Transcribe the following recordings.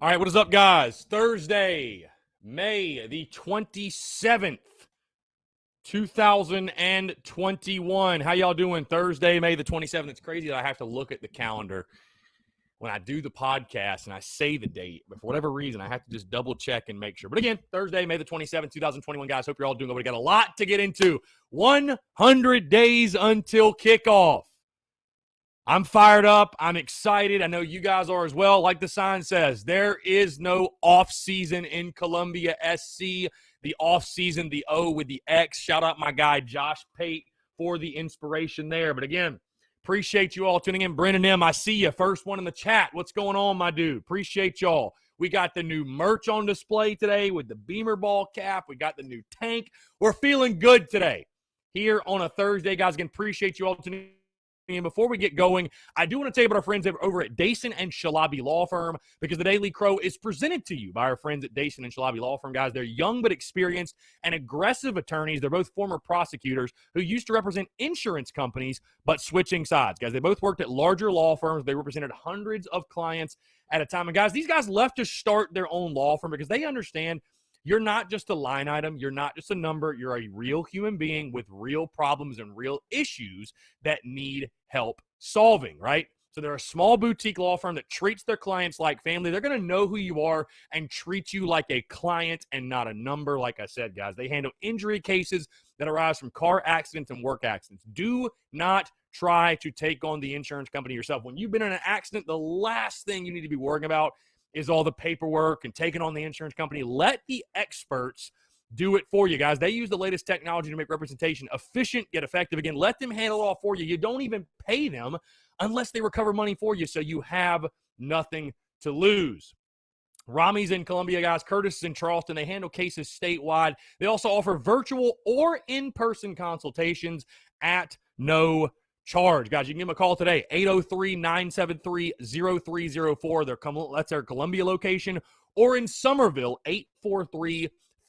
All right, what is up, guys? Thursday, May the 27th, 2021. How y'all doing? Thursday, May the 27th. It's crazy that I have to look at the calendar when I do the podcast and I say the date. But for whatever reason, I have to just double check and make sure. But again, Thursday, May the 27th, 2021, guys. Hope you're all doing good. We got a lot to get into. 100 days until kickoff. I'm fired up. I'm excited. I know you guys are as well. Like the sign says, there is no off season in Columbia SC. The off season, the O with the X. Shout out my guy Josh Pate for the inspiration there. But again, appreciate you all tuning in. Brennan M., I see you. First one in the chat. What's going on, my dude? Appreciate y'all. We got the new merch on display today with the Beamer ball cap. We got the new tank. We're feeling good today here on a Thursday, guys. Again, appreciate you all tuning in. And before we get going, I do want to tell you about our friends over at Dason and Shalabi Law Firm, because the Daily Crow is presented to you by our friends at Dason and Shalabi Law Firm, guys. They're young but experienced and aggressive attorneys. They're both former prosecutors who used to represent insurance companies but switching sides, guys. They both worked at larger law firms. They represented hundreds of clients at a time. And, guys, these guys left to start their own law firm because they understand you're not just a line item. You're not just a number. You're a real human being with real problems and real issues that need help solving, right? So they're a small boutique law firm that treats their clients like family. They're going to know who you are and treat you like a client and not a number. Like I said, guys, they handle injury cases that arise from car accidents and work accidents. Do not try to take on the insurance company yourself. When you've been in an accident, the last thing you need to be worrying about is all the paperwork and taking on the insurance company. Let the experts do it for you, guys. They use the latest technology to make representation efficient yet effective. Again, let them handle it all for you. You don't even pay them unless they recover money for you, so you have nothing to lose. Rami's in Columbia, guys. Curtis is in Charleston. They handle cases statewide. They also offer virtual or in-person consultations at no charge. Guys, you can give them a call today, 803-973-0304. That's their Columbia location. Or in Somerville,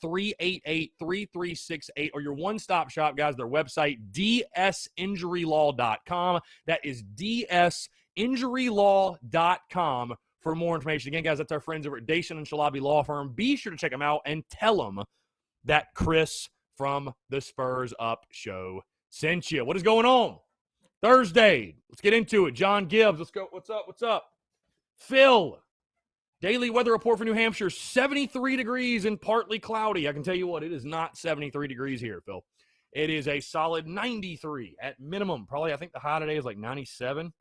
843-388-3368. Or your one-stop shop, guys, their website, dsinjurylaw.com. That is dsinjurylaw.com for more information. Again, guys, that's our friends over at Dason and Shalabi Law Firm. Be sure to check them out and tell them that Chris from the Spurs Up Show sent you. What is going on? Thursday. Let's get into it. John Gibbs, let's go. What's up? What's up? Phil, daily weather report for New Hampshire, 73 degrees and partly cloudy. I can tell you what, it is not 73 degrees here, Phil. It is a solid 93 at minimum. Probably, I think the high today is like 97,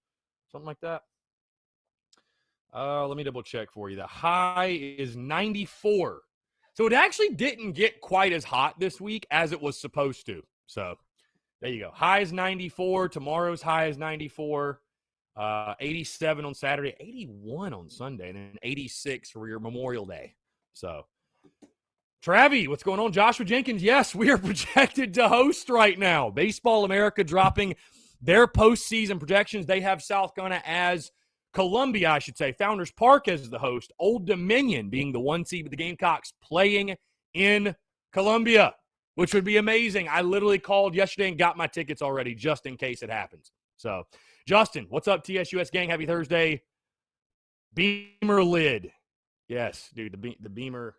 something like that. Let me double check for you. The high is 94. So it actually didn't get quite as hot this week as it was supposed to. So there you go. High is 94. Tomorrow's high is 94. 87 on Saturday, 81 on Sunday, and then 86 for your Memorial Day. So, Travi, what's going on? Joshua Jenkins, yes, we are projected to host right now. Baseball America dropping their postseason projections. They have South Carolina as Columbia, I should say. Founders Park as the host. Old Dominion being the one seed with the Gamecocks playing in Columbia, which would be amazing. I literally called yesterday and got my tickets already just in case it happens. So, Justin, what's up, TSUS gang? Happy Thursday. Beamer lid. Yes, dude, the Beamer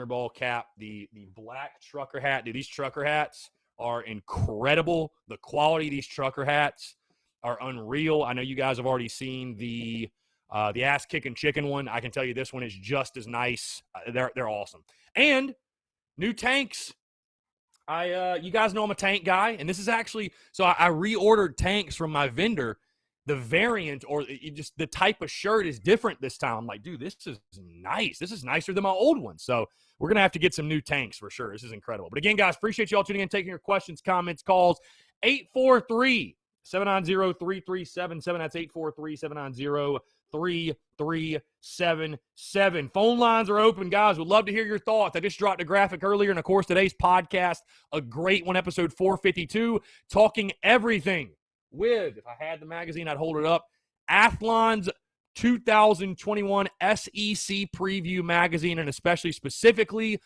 ball cap, the black trucker hat. Dude, these trucker hats are incredible. The quality of these trucker hats are unreal. I know you guys have already seen the ass-kicking chicken one. I can tell you this one is just as nice. They're awesome. And new tanks. You guys know I'm a tank guy, and this is actually – so I reordered tanks from my vendor. The variant or just the type of shirt is different this time. I'm like, dude, this is nice. This is nicer than my old one. So we're going to have to get some new tanks for sure. This is incredible. But again, guys, appreciate you all tuning in, taking your questions, comments, calls. 843-790-3377. That's 843-790-3377. Phone lines are open, guys. Would love to hear your thoughts. I just dropped a graphic earlier, and of course, today's podcast, a great one, episode 452, talking everything with, if I had the magazine, I'd hold it up, Athlon's 2021 SEC Preview Magazine, and especially specifically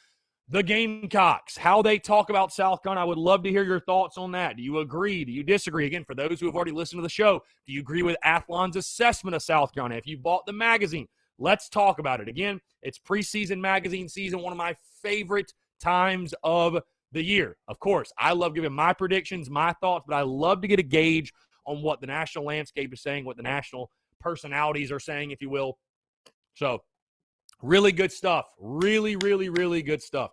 the Gamecocks, how they talk about South Carolina. I would love to hear your thoughts on that. Do you agree? Do you disagree? Again, for those who have already listened to the show, do you agree with Athlon's assessment of South Carolina? If you bought the magazine, Let's talk about it. Again, it's preseason magazine season, one of my favorite times of the year. Of course, I love giving my predictions, my thoughts, but I love to get a gauge on what the national landscape is saying, what the national personalities are saying, if you will. So, really good stuff. Really, really, really good stuff.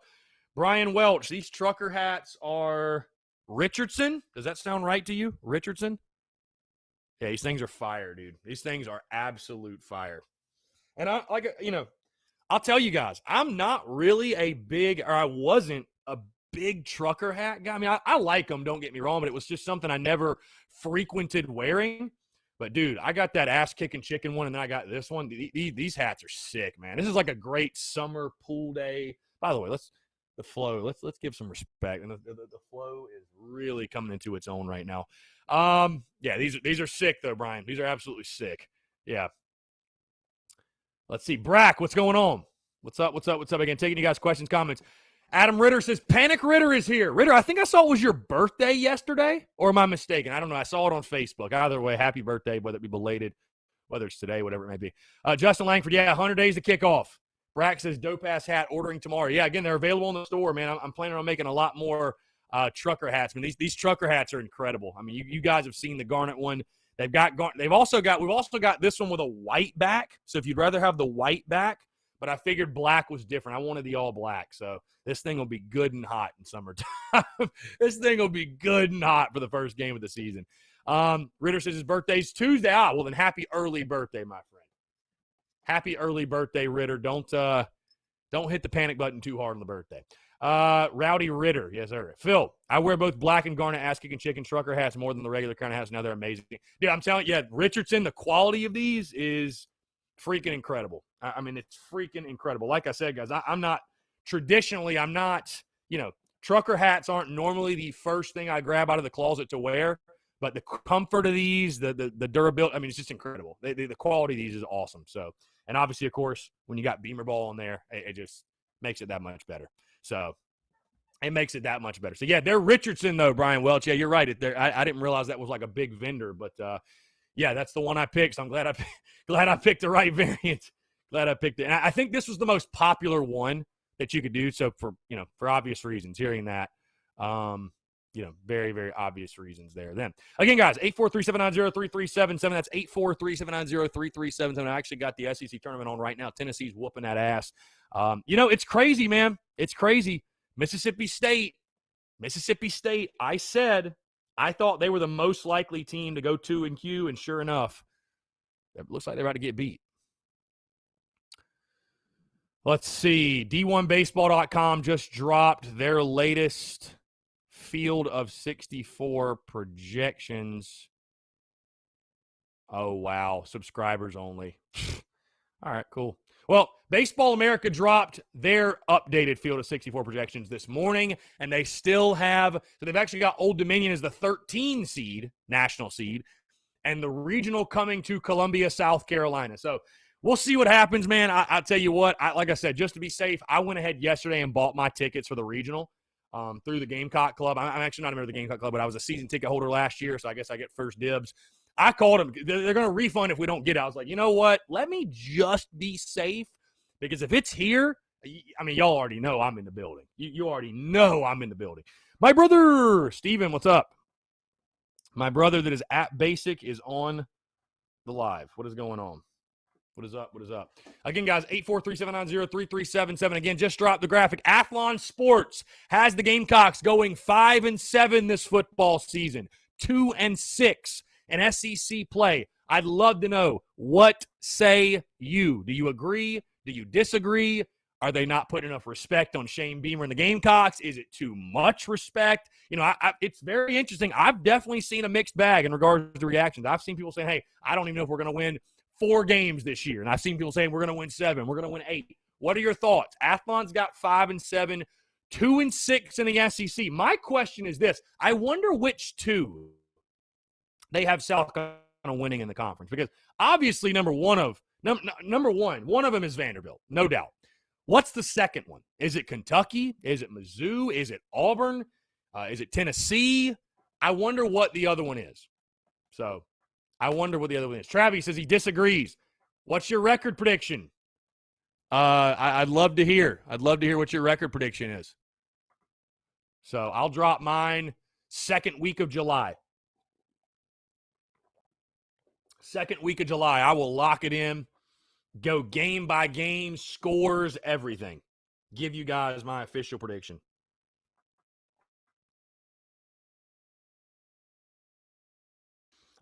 Brian Welch, these trucker hats are Richardson. Does that sound right to you? Richardson? Yeah, these things are fire, dude. These things are absolute fire. And I'll tell you guys, I'm not really I wasn't a big trucker hat guy. I mean, I like them, don't get me wrong, but it was just something I never frequented wearing. But, dude, I got that ass-kicking chicken one, and then I got this one. These hats are sick, man. This is like a great summer pool day. By the way, let's give some respect. And the flow is really coming into its own right now. Yeah, these are sick, though, Brian. These are absolutely sick. Yeah. Let's see. Brack, what's going on? What's up? Again, taking you guys' questions, comments. Adam Ritter says, Panic Ritter is here. Ritter, I think I saw it was your birthday yesterday, or am I mistaken? I don't know. I saw it on Facebook. Either way, happy birthday, whether it be belated, whether it's today, whatever it may be. Justin Langford, 100 days to kick off. Brack says, dope-ass hat ordering tomorrow. Yeah, again, they're available in the store, man. I'm planning on making a lot more trucker hats. I mean, these trucker hats are incredible. I mean, you guys have seen the garnet one. We've also got this one with a white back. So if you'd rather have the white back, but I figured black was different. I wanted the all black. So this thing will be good and hot in summertime. This thing will be good and hot for the first game of the season. Ritter says his birthday's Tuesday. Well then happy early birthday, my friend. Happy early birthday, Ritter. Don't hit the panic button too hard on the birthday. Rowdy Ritter. Yes, sir. Phil, I wear both black and garnet ass-kicking chicken trucker hats more than the regular kind of hats. Now they're amazing. Dude, I'm telling you, Richardson, the quality of these is freaking incredible. I mean, it's freaking incredible. Like I said, guys, I'm not, trucker hats aren't normally the first thing I grab out of the closet to wear, but the comfort of these, the durability, I mean, it's just incredible. The quality of these is awesome. So, and obviously, of course, when you got Beamer Ball on there, it just makes it that much better. So, it makes it that much better. So, yeah, they're Richardson, though, Brian Welch. Yeah, you're right. I didn't realize that was like a big vendor, but yeah, that's the one I picked. So I'm glad I picked the right variant. Glad I picked it. And I think this was the most popular one that you could do. So for obvious reasons, hearing that, very, very obvious reasons there. Then again, guys, 843-790-3377. That's 843-790-3377. I actually got the SEC tournament on right now. Tennessee's whooping that ass. It's crazy, man. It's crazy. Mississippi State. I thought they were the most likely team to go 2-Q, and sure enough, it looks like they're about to get beat. Let's see. D1Baseball.com just dropped their latest field of 64 projections. Oh, wow. Subscribers only. All right, cool. Well, Baseball America dropped their updated field of 64 projections this morning, and they still have, so they've actually got Old Dominion as the 13 seed, national seed, and the regional coming to Columbia, South Carolina. So we'll see what happens, man. I'll tell you what, like I said, just to be safe, I went ahead yesterday and bought my tickets for the regional through the Gamecock Club. I'm actually not a member of the Gamecock Club, but I was a season ticket holder last year, so I guess I get first dibs. I called them. They're going to refund if we don't get it. I was like, you know what? Let me just be safe, because if it's here, I mean, y'all already know I'm in the building. You already know I'm in the building. My brother, Steven, what's up? My brother that is at Basic is on the live. What is going on? What is up? Again, guys, 843-790-3377. Again, just dropped the graphic. Athlon Sports has the Gamecocks going 5-7 this football season, 2-6 in SEC play. I'd love to know, what say you? Do you agree? Do you disagree? Are they not putting enough respect on Shane Beamer and the Gamecocks? Is it too much respect? It's very interesting. I've definitely seen a mixed bag in regards to reactions. I've seen people saying, hey, I don't even know if we're going to win 4 games this year. And I've seen people saying we're going to win 7. We're going to win 8. What are your thoughts? Athlon's got 5-7, 2-6 in the SEC. My question is this. I wonder which two they have South Carolina winning in the conference, because obviously number one of them is Vanderbilt, no doubt. What's the second one? Is it Kentucky? Is it Mizzou? Is it Auburn? Is it Tennessee? I wonder what the other one is. So I wonder what the other one is. Travis says he disagrees. What's your record prediction? I'd love to hear. I'd love to hear what your record prediction is. So I'll drop mine second week of July. Second week of July, I will lock it in, go game by game, scores, everything. Give you guys my official prediction.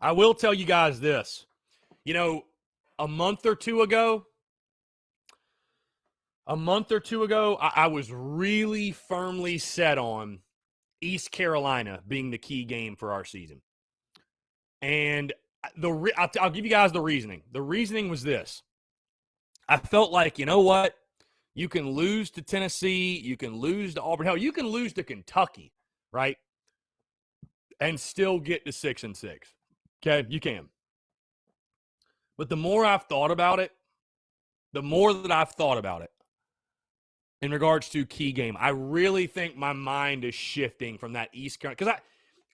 I will tell you guys this. You know, a month or two ago, I was really firmly set on East Carolina being the key game for our season. And I'll give you guys the reasoning. The reasoning was this. I felt like, you know what? You can lose to Tennessee. You can lose to Auburn. Hell, you can lose to Kentucky, right? And still get to 6-6. Okay, you can. But the more I've thought about it, in regards to key game, I really think my mind is shifting from that East Carolina. Because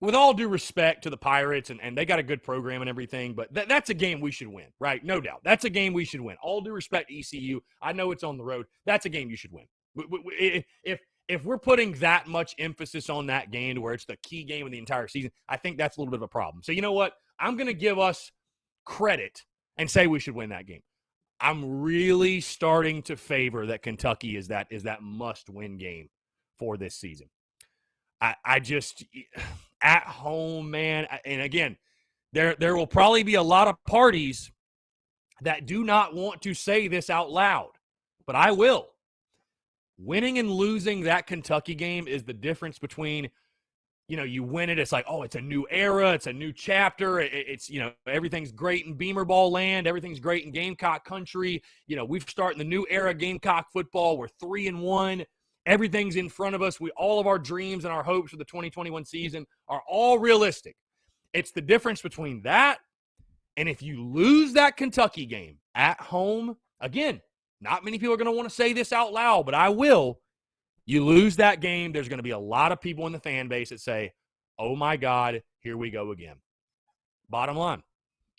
with all due respect to the Pirates, and they got a good program and everything, but that's a game we should win, right? No doubt. That's a game we should win. All due respect to ECU, I know it's on the road. That's a game you should win. If we're putting that much emphasis on that game to where it's the key game of the entire season, I think that's a little bit of a problem. So you know what? I'm going to give us credit and say we should win that game. I'm really starting to favor that Kentucky is that must-win game for this season. I just at home, man, and again, there will probably be a lot of parties that do not want to say this out loud, but I will. Winning and losing that Kentucky game is the difference between, you know, you win it, it's like, oh, it's a new era, it's a new chapter, it's, you know, everything's great in Beamer Ball land, everything's great in Gamecock country, you know, we've started the new era Gamecock football, we're 3-1, everything's in front of us, all of our dreams and our hopes for the 2021 season are all realistic. It's the difference between that and if you lose that Kentucky game at home, again, not many people are going to want to say this out loud, but I will. You lose that game, there's going to be a lot of people in the fan base that say, oh my God, here we go again. Bottom line.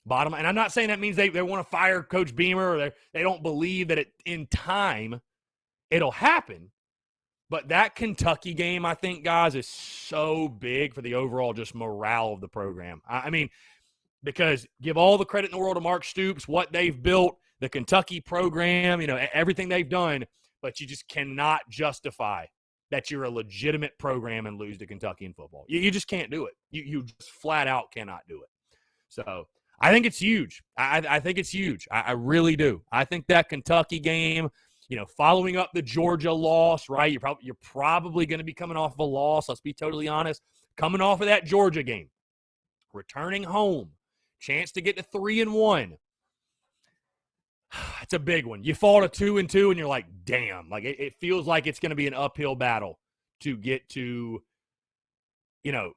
And I'm not saying that means they want to fire Coach Beamer or they don't believe that in time it'll happen. But that Kentucky game, I think, guys, is so big for the overall just morale of the program. I mean, because give all the credit in the world to Mark Stoops, what they've built, the Kentucky program, you know, everything they've done, but you just cannot justify that you're a legitimate program and lose to Kentucky in football. You just can't do it. You just flat out cannot do it. So I think it's huge. I think it's huge. I really do. I think that Kentucky game, you know, following up the Georgia loss, right? You're probably going to be coming off of a loss. Let's be totally honest. Coming off of that Georgia game, returning home, chance to get to 3-1. It's a big one. You fall to 2-2, and you're like, damn. Like it feels like it's going to be an uphill battle to get to, you know,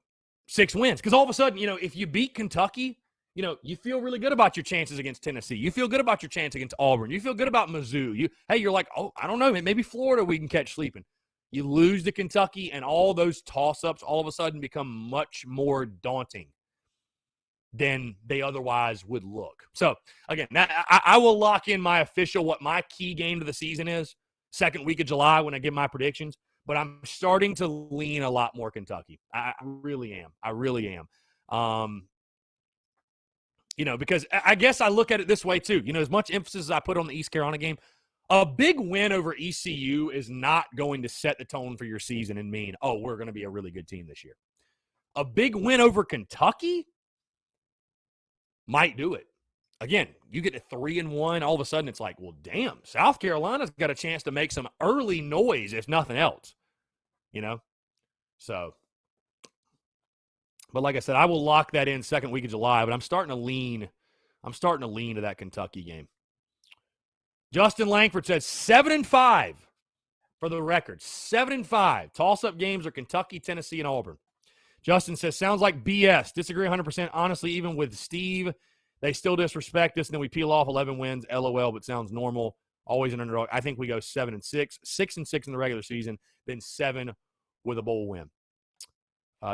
6 wins. Because all of a sudden, you know, if you beat Kentucky, you know, you feel really good about your chances against Tennessee. You feel good about your chance against Auburn. You feel good about Mizzou. You're like, oh, I don't know, maybe Florida we can catch sleeping. You lose to Kentucky, and all those toss-ups all of a sudden become much more daunting than they otherwise would look. So, again, I will lock in my official, what my key game to the season is, second week of July when I give my predictions. But I'm starting to lean a lot more Kentucky. I really am. You know, because I guess I look at it this way too. You know, as much emphasis as I put on the East Carolina game, a big win over ECU is not going to set the tone for your season and mean, oh, we're going to be a really good team this year. A big win over Kentucky might do it. Again, you get to 3-1, all of a sudden it's like, well, damn, South Carolina's got a chance to make some early noise, if nothing else. You know? So, but like I said, I will lock that in second week of July, but I'm starting to lean to that Kentucky game. Justin Langford says 7-5 for the record. 7-5. Toss-up games are Kentucky, Tennessee, and Auburn. Justin says, sounds like BS. Disagree 100%. Honestly, even with Steve, they still disrespect us, and then we peel off 11 wins. LOL, but sounds normal. Always an underdog. I think we go 7-6. 6-6 in the regular season, then 7 with a bowl win.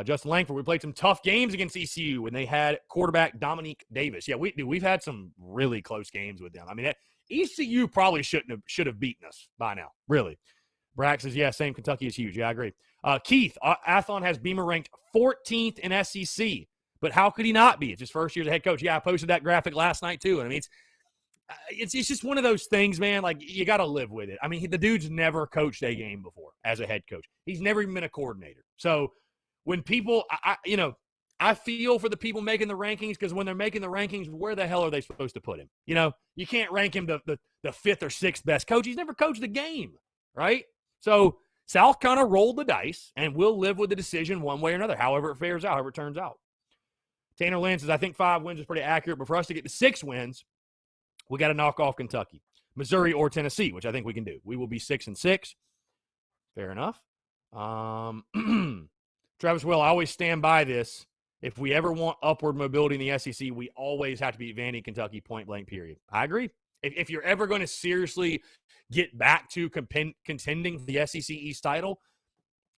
Justin Langford, we played some tough games against ECU when they had quarterback Dominique Davis. Yeah, we've had some really close games with them. I mean, ECU probably should have beaten us by now, really. Brack says, yeah, same. Kentucky is huge. Yeah, I agree. Keith, Athlon has Beamer ranked 14th in SEC, but how could he not be? It's his first year as a head coach. Yeah, I posted that graphic last night too. And I mean, it's just one of those things, man. Like, you got to live with it. I mean, the dude's never coached a game before as a head coach. He's never even been a coordinator. So when people, I feel for the people making the rankings, because when they're making the rankings, where the hell are they supposed to put him? You can't rank him the fifth or sixth best coach. He's never coached a game, right? So South kind of rolled the dice, and we'll live with the decision one way or another, however it fares out, however it turns out. Tanner Lynn says, I think 5 wins is pretty accurate, but for us to get to 6 wins, we got to knock off Kentucky, Missouri, or Tennessee, which I think we can do. We will be 6-6. Fair enough. Travis Will, I always stand by this. If we ever want upward mobility in the SEC, we always have to beat Vandy, Kentucky, point blank, period. I agree. If you're ever going to seriously get back to contending for the SEC East title,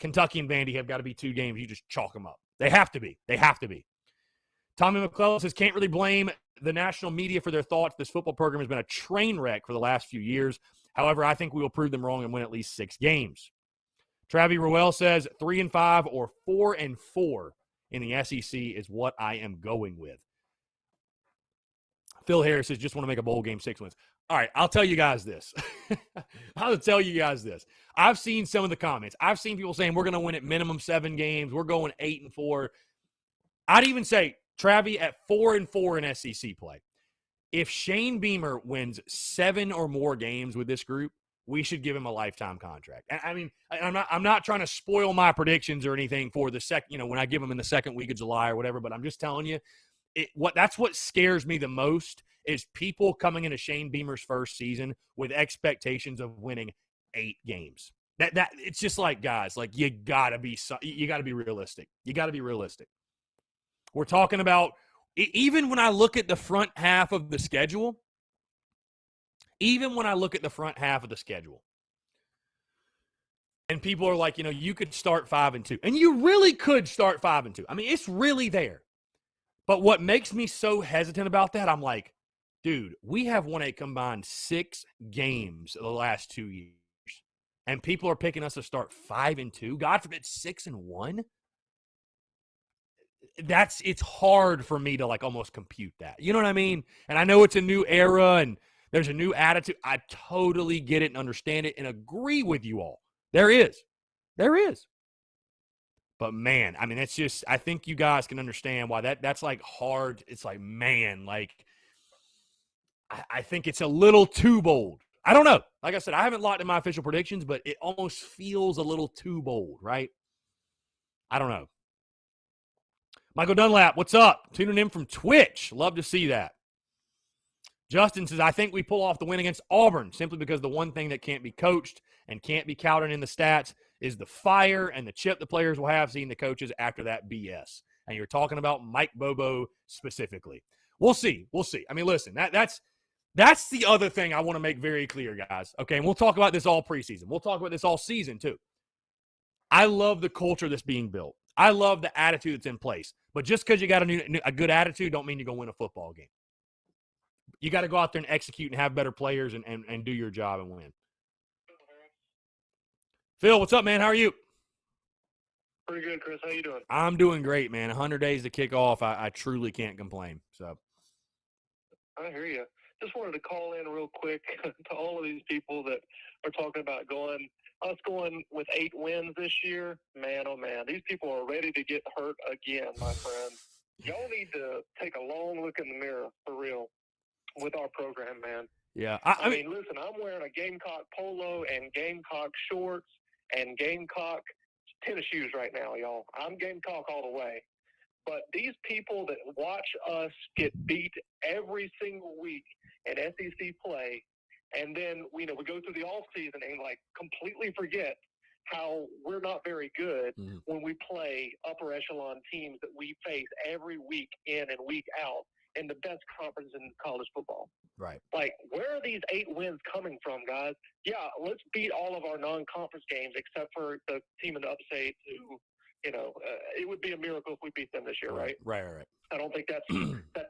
Kentucky and Vandy have got to be 2 games. You just chalk them up. They have to be. They have to be. Tommy McClellan says, can't really blame the national media for their thoughts. This football program has been a train wreck for the last few years. However, I think we will prove them wrong and win at least 6 games. Travis Ruel says 3-5 or 4-4 in the SEC is what I am going with. Phil Harris says, just want to make a bowl game, 6 wins. All right, I'll tell you guys this. I've seen some of the comments. I've seen people saying we're going to win at minimum 7 games. We're going 8-4. I'd even say Travi at 4-4 in SEC play. If Shane Beamer wins 7 or more games with this group, we should give him a lifetime contract. I mean, I'm not trying to spoil my predictions or anything for the second, when I give them in the second week of July or whatever, but I'm just telling you, that's what scares me the most is people coming into Shane Beamer's first season with expectations of winning 8 games. That it's just like, guys, like you gotta be realistic. You gotta be realistic. We're talking about, even when I look at the front half of the schedule, and people are like, you could start 5-2, and you really could start 5-2. I mean, it's really there. But what makes me so hesitant about that, I'm like, dude, we have won a combined 6 games the last 2 years, and people are picking us to start 5-2. God forbid 6-1. It's hard for me to like almost compute that. You know what I mean? And I know it's a new era and there's a new attitude. I totally get it and understand it and agree with you all. There is. But man, I mean, it's just, I think you guys can understand why that's like hard. It's like, man, like, I think it's a little too bold. I don't know. Like I said, I haven't locked in my official predictions, but it almost feels a little too bold, right? I don't know. Michael Dunlap, what's up? Tuning in from Twitch. Love to see that. Justin says, I think we pull off the win against Auburn simply because the one thing that can't be coached and can't be counted in the stats is the fire and the chip the players will have seeing the coaches after that BS. And you're talking about Mike Bobo specifically. We'll see. I mean, listen, that's the other thing I want to make very clear, guys. Okay, and we'll talk about this all preseason. We'll talk about this all season, too. I love the culture that's being built. I love the attitude that's in place. But just because you got a good attitude don't mean you're going to win a football game. You got to go out there and execute and have better players and do your job and win. Phil, what's up, man? How are you? Pretty good, Chris. How you doing? I'm doing great, man. 100 days to kick off. I truly can't complain. So, I hear you. Just wanted to call in real quick to all of these people that are talking about going with 8 wins this year. Man, oh man, these people are ready to get hurt again, my friend. Y'all need to take a long look in the mirror for real with our program, man. Yeah. I mean, listen, I'm wearing a Gamecock polo and Gamecock shorts and Gamecock tennis shoes right now, y'all. I'm Gamecock all the way. But these people that watch us get beat every single week in SEC play, and then we go through the off season and like completely forget how we're not very good when we play upper echelon teams that we face every week in and week out in the best conference in college football. Right. Like, where are these 8 wins coming from, guys? Yeah, let's beat all of our non-conference games except for the team in the upstate who it would be a miracle if we beat them this year, right? Right. I don't think that's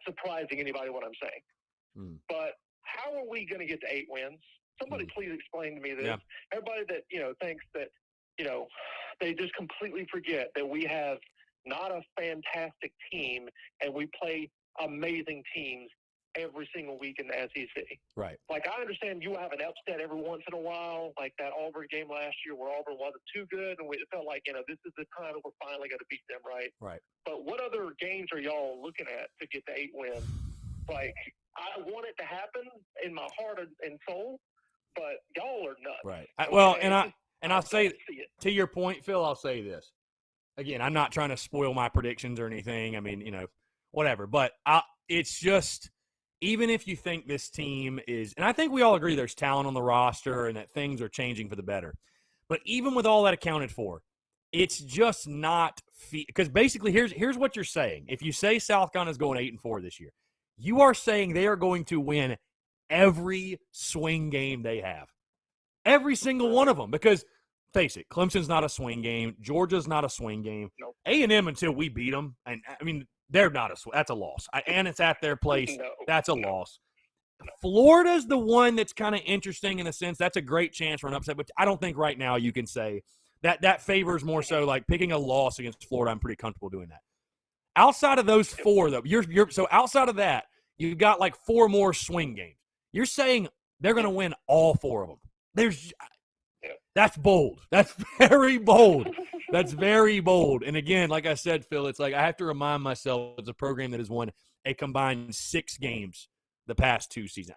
surprising anybody what I'm saying. But how are we going to get to 8 wins? Somebody please explain to me this. Yeah. Everybody that, thinks that, they just completely forget that we have not a fantastic team and we play amazing teams every single week in the SEC. Right. Like, I understand you have an upset every once in a while, like that Auburn game last year where Auburn wasn't too good, and it felt like, this is the time that we're finally going to beat them, right? Right. But what other games are y'all looking at to get to 8 wins? Like, I want it to happen in my heart and soul, but y'all are nuts. Right. Okay? I'll say, see it. to your point, Phil, I'll say this. Again, I'm not trying to spoil my predictions or anything. I mean, whatever. But it's just, even if you think this team is, and I think we all agree there's talent on the roster and that things are changing for the better. But even with all that accounted for, it's just not because basically here's what you're saying. If you say South Carolina is going 8-4 this year, you are saying they are going to win every swing game they have. Every single one of them. Because, face it, Clemson's not a swing game. Georgia's not a swing game. Nope. A&M, until we beat them, and I mean, they're not that's a loss. And it's at their place. That's a loss. Florida's the one that's kind of interesting in a sense. That's a great chance for an upset, but I don't think right now you can say that favors more so like picking a loss against Florida. I'm pretty comfortable doing that. Outside of those 4, though, so outside of that, you've got like 4 more swing games. You're saying they're going to win all 4 of them. That's bold. That's very bold. That's very bold. And again, like I said, Phil, it's like I have to remind myself it's a program that has won a combined 6 games the past 2 seasons.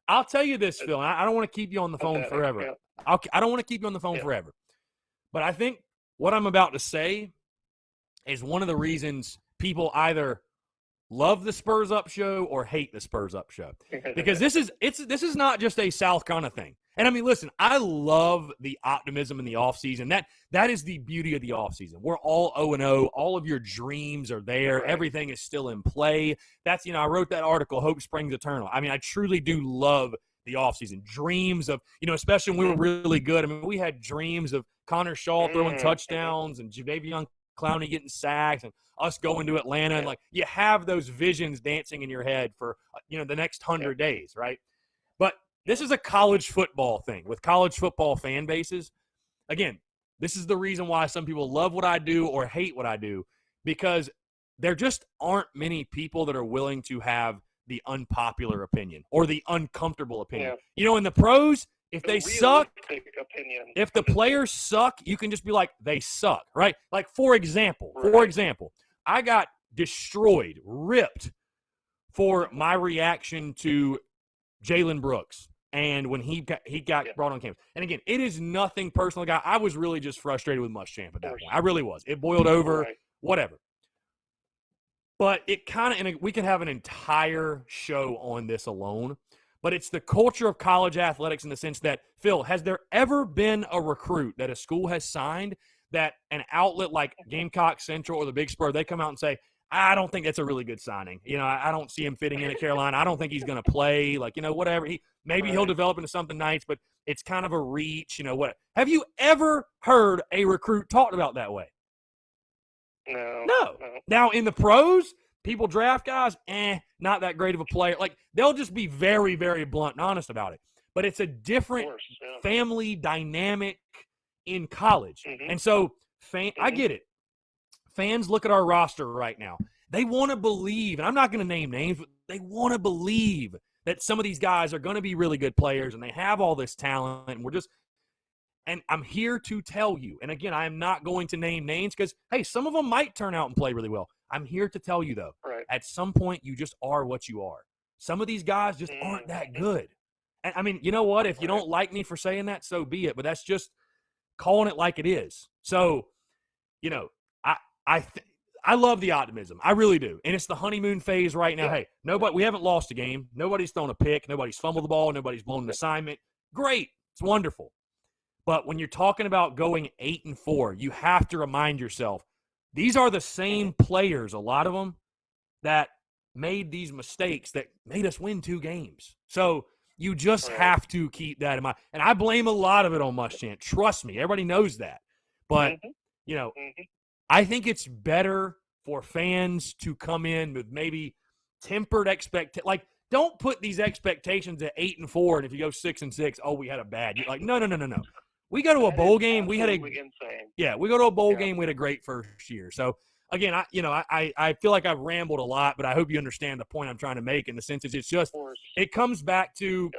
I'll tell you this, Phil, and I don't want to keep you on the phone forever. I don't want to keep you on the phone forever. But I think what I'm about to say is one of the reasons people either love the Spurs Up show or hate the Spurs Up show. Because this is not just a South Carolina thing. And I mean, listen, I love the optimism in the offseason. That is the beauty of the offseason. We're all 0-0. All of your dreams are there. Right. Everything is still in play. That's, I wrote that article, Hope Springs Eternal. I mean, I truly do love the offseason. Dreams of, especially when we were really good. I mean, we had dreams of Connor Shaw throwing touchdowns and Jadeveon Clowney getting sacks and us going to Atlanta. And, like, you have those visions dancing in your head for, the next 100 days, right? But this is a college football thing with college football fan bases. Again, this is the reason why some people love what I do or hate what I do, because there just aren't many people that are willing to have the unpopular opinion or the uncomfortable opinion. In the pros, if they suck, if the players suck, you can just be like, they suck, right? Like, for example, I got destroyed, ripped for my reaction to Jalen Brooks and when he got brought on campus. And again, it is nothing personal, guy. I was really just frustrated with Muschamp at that point. I really was. It boiled over, whatever. But it kind of, and we can have an entire show on this alone, but it's the culture of college athletics in the sense that, Phil, has there ever been a recruit that a school has signed that an outlet like Gamecock Central or the Big Spur, they come out and say, I don't think that's a really good signing. I don't see him fitting in at Carolina. I don't think he's going to play. Like, whatever. Maybe he'll develop into something nice, but it's kind of a reach. What? Have you ever heard a recruit talked about that way? No. Now, in the pros, people draft guys, not that great of a player. Like, they'll just be very, very blunt and honest about it. But it's a different family dynamic in college. And so, I get it. Fans look at our roster right now. They want to believe, and I'm not going to name names, but they want to believe that some of these guys are going to be really good players and they have all this talent. And I'm here to tell you, and again, I am not going to name names because, hey, some of them might turn out and play really well. I'm here to tell you, though, at some point you just are what you are. Some of these guys just aren't that good. And I mean, you know what? If you don't like me for saying that, so be it. But that's just calling it like it is. So, I love the optimism. I really do. And it's the honeymoon phase right now. Hey, we haven't lost a game. Nobody's thrown a pick. Nobody's fumbled the ball. Nobody's blown an assignment. Great. It's wonderful. But when you're talking about going 8-4, you have to remind yourself, these are the same players, a lot of them, that made these mistakes that made us win 2 games. So you just have to keep that in mind. And I blame a lot of it on Muschamp. Trust me. Everybody knows that. But, I think it's better for fans to come in with maybe tempered like, don't put these expectations at 8-4, and if you go 6-6, oh, we had a bad year. Like, no. We go to a bowl game. We had insane. We go to a bowl game. We had a great first year. So again, I feel like I've rambled a lot, but I hope you understand the point I'm trying to make. In the sense, it's just it comes back to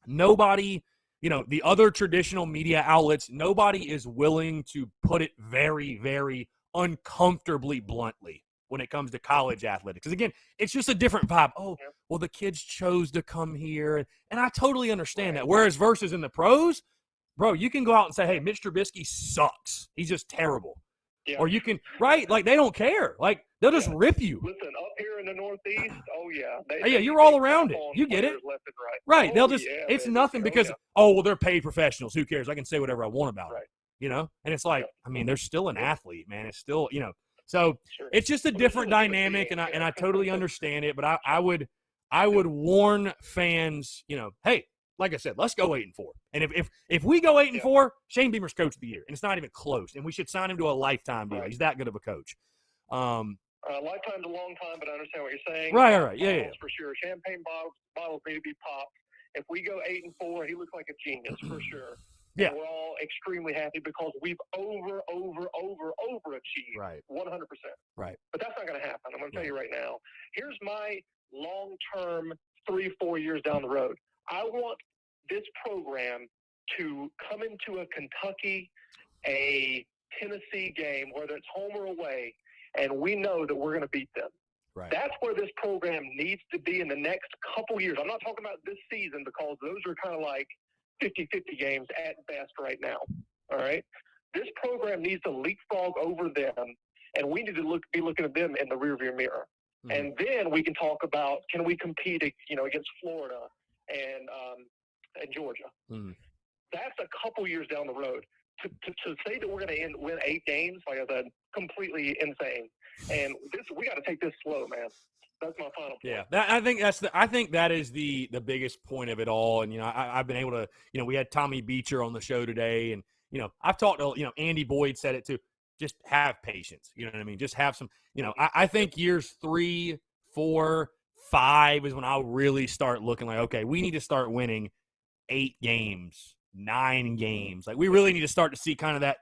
nobody. The other traditional media outlets, nobody is willing to put it very, very uncomfortably bluntly when it comes to college athletics. Because, again, it's just a different vibe. Oh, well, the kids chose to come here. And I totally understand that. Whereas versus in the pros, bro, you can go out and say, hey, Mitch Trubisky sucks. He's just terrible. Yeah. Or you can, right? Like, they don't care. Like, they'll just rip you. Listen, up here in the Northeast, you're all around it. You get it. Left and right. They'll just, it's nothing because, well, they're paid professionals. Who cares? I can say whatever I want about it. And it's like, I mean, they're still an athlete, man. It's still, so it's just a different dynamic, and I totally understand it. But I would warn fans, hey, like I said, let's go 8-4. And if we go 8-4, Shane Beamer's coach of the year, and it's not even close. And we should sign him to a lifetime deal. He's that good of a coach. Lifetime's a long time, but I understand what you're saying. Right. Yeah. For sure. Champagne bottles need to be popped. If we go 8-4, he looks like a genius for sure. Yeah. And we're all extremely happy because we've overachieved. Right. 100%. Right. But that's not going to happen. I'm going to tell you right now. Here's my long-term 3-4 years down the road. I want this program to come into a Kentucky, a Tennessee game, whether it's home or away, and we know that we're going to beat them. Right. That's where this program needs to be in the next couple years. I'm not talking about this season because those are kind of like 50-50 games at best right now. All right? This program needs to leapfrog over them, and we need to be looking at them in the rearview mirror. Mm-hmm. And then we can talk about, can we compete, against Florida and Georgia. That's a couple years down the road. To say that we're going to win 8 games, like I said, completely insane. And we got to take this slow, man. That's my final point. Yeah, I think that is the biggest point of it all. And I've been able to, we had Tommy Beecher on the show today, and I've talked to Andy Boyd said it too. Just have patience. You know what I mean? Just have some. I think years 3, 4, 5 is when I'll really start looking like, okay, we need to start winning 8 games, 9 games. Like, we really need to start to see kind of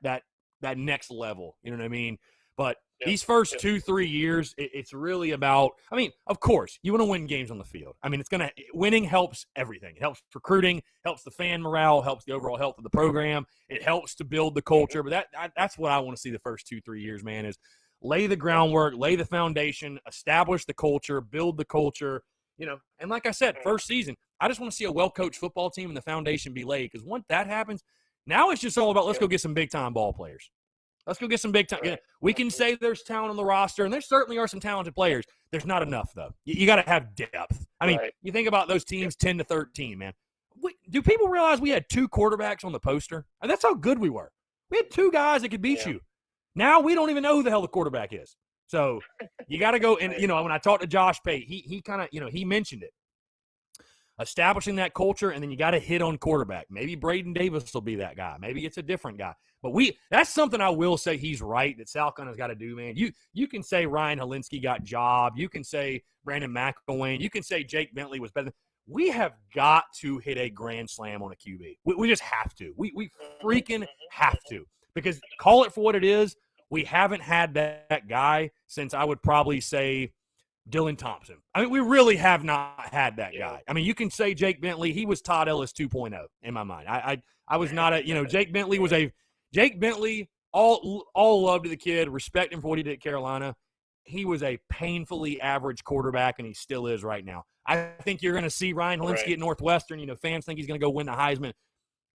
that next level. You know what I mean? But these first 2-3 years, it's really about, I mean, of course, you want to win games on the field. I mean, winning helps everything. It helps recruiting, helps the fan morale, helps the overall health of the program. It helps to build the culture. But that's what I want to see the first 2-3 years, man, is lay the groundwork, lay the foundation, establish the culture, build the culture, And like I said, first season, I just want to see a well-coached football team and the foundation be laid. Because once that happens, now it's just all about let's go get some big-time ball players. Let's go get some big time. Right. We can say there's talent on the roster, and there certainly are some talented players. There's not enough, though. You got to have depth. I mean, you think about those teams 10-13, man. Do people realize we had 2 quarterbacks on the poster? And that's how good we were. We had 2 guys that could beat you. Now we don't even know who the hell the quarterback is. So you got to go. And, when I talked to Josh Pate, he kind of, he mentioned it. Establishing that culture, and then you got to hit on quarterback. Maybe Braden Davis will be that guy. Maybe it's a different guy. But that's something I will say he's right that Sal Gunner's got to do, man. You can say Ryan Helinski got job. You can say Brandon McElwain. You can say Jake Bentley was better. We have got to hit a grand slam on a QB. We just have to. We freaking have to. Because call it for what it is, we haven't had that guy since I would probably say Dylan Thompson. I mean, we really have not had that guy. I mean, you can say Jake Bentley. He was Todd Ellis 2.0 in my mind. I was not Jake Bentley was Jake Bentley, all love to the kid, respect him for what he did at Carolina. He was a painfully average quarterback, and he still is right now. I think you're going to see Ryan Helinski at Northwestern. Fans think he's going to go win the Heisman.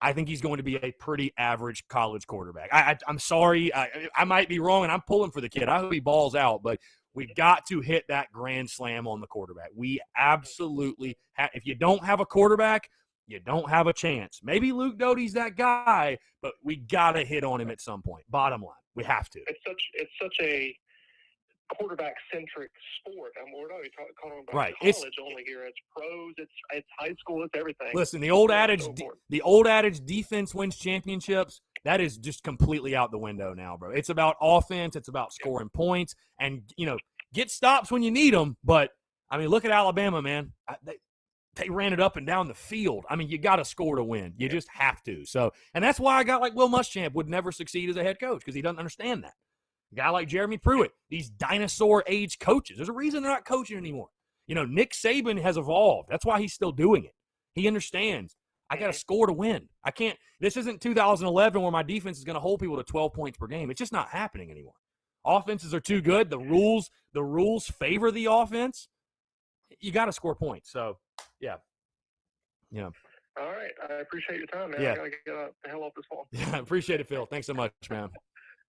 I think he's going to be a pretty average college quarterback. I'm sorry. I might be wrong, and I'm pulling for the kid. I hope he balls out, but we've got to hit that grand slam on the quarterback. We absolutely have. If you don't have a quarterback, you don't have a chance. Maybe Luke Doty's that guy, but we got to hit on him at some point. Bottom line, we have to. It's such a quarterback-centric sport. We're not even talking about college only here. It's pros, it's high school, it's everything. Listen, the old adage, defense wins championships. that is just completely out the window now, bro. It's about offense. It's about scoring points and, get stops when you need them. But, I mean, look at Alabama, man. They ran it up and down the field. I mean, you got to score to win. You just have to. So, and that's why a guy like Will Muschamp would never succeed as a head coach, because he doesn't understand that. A guy like Jeremy Pruitt, these dinosaur-age coaches, there's a reason they're not coaching anymore. Nick Saban has evolved. That's why he's still doing it. He understands. I got to score to win. I can't. This isn't 2011 where my defense is going to hold people to 12 points per game. It's just not happening anymore. Offenses are too good. The rules favor the offense. You got to score points. So, yeah. All right. I appreciate your time, man. Yeah. I got to get the hell off this phone. Yeah, I appreciate it, Phil. Thanks so much, man.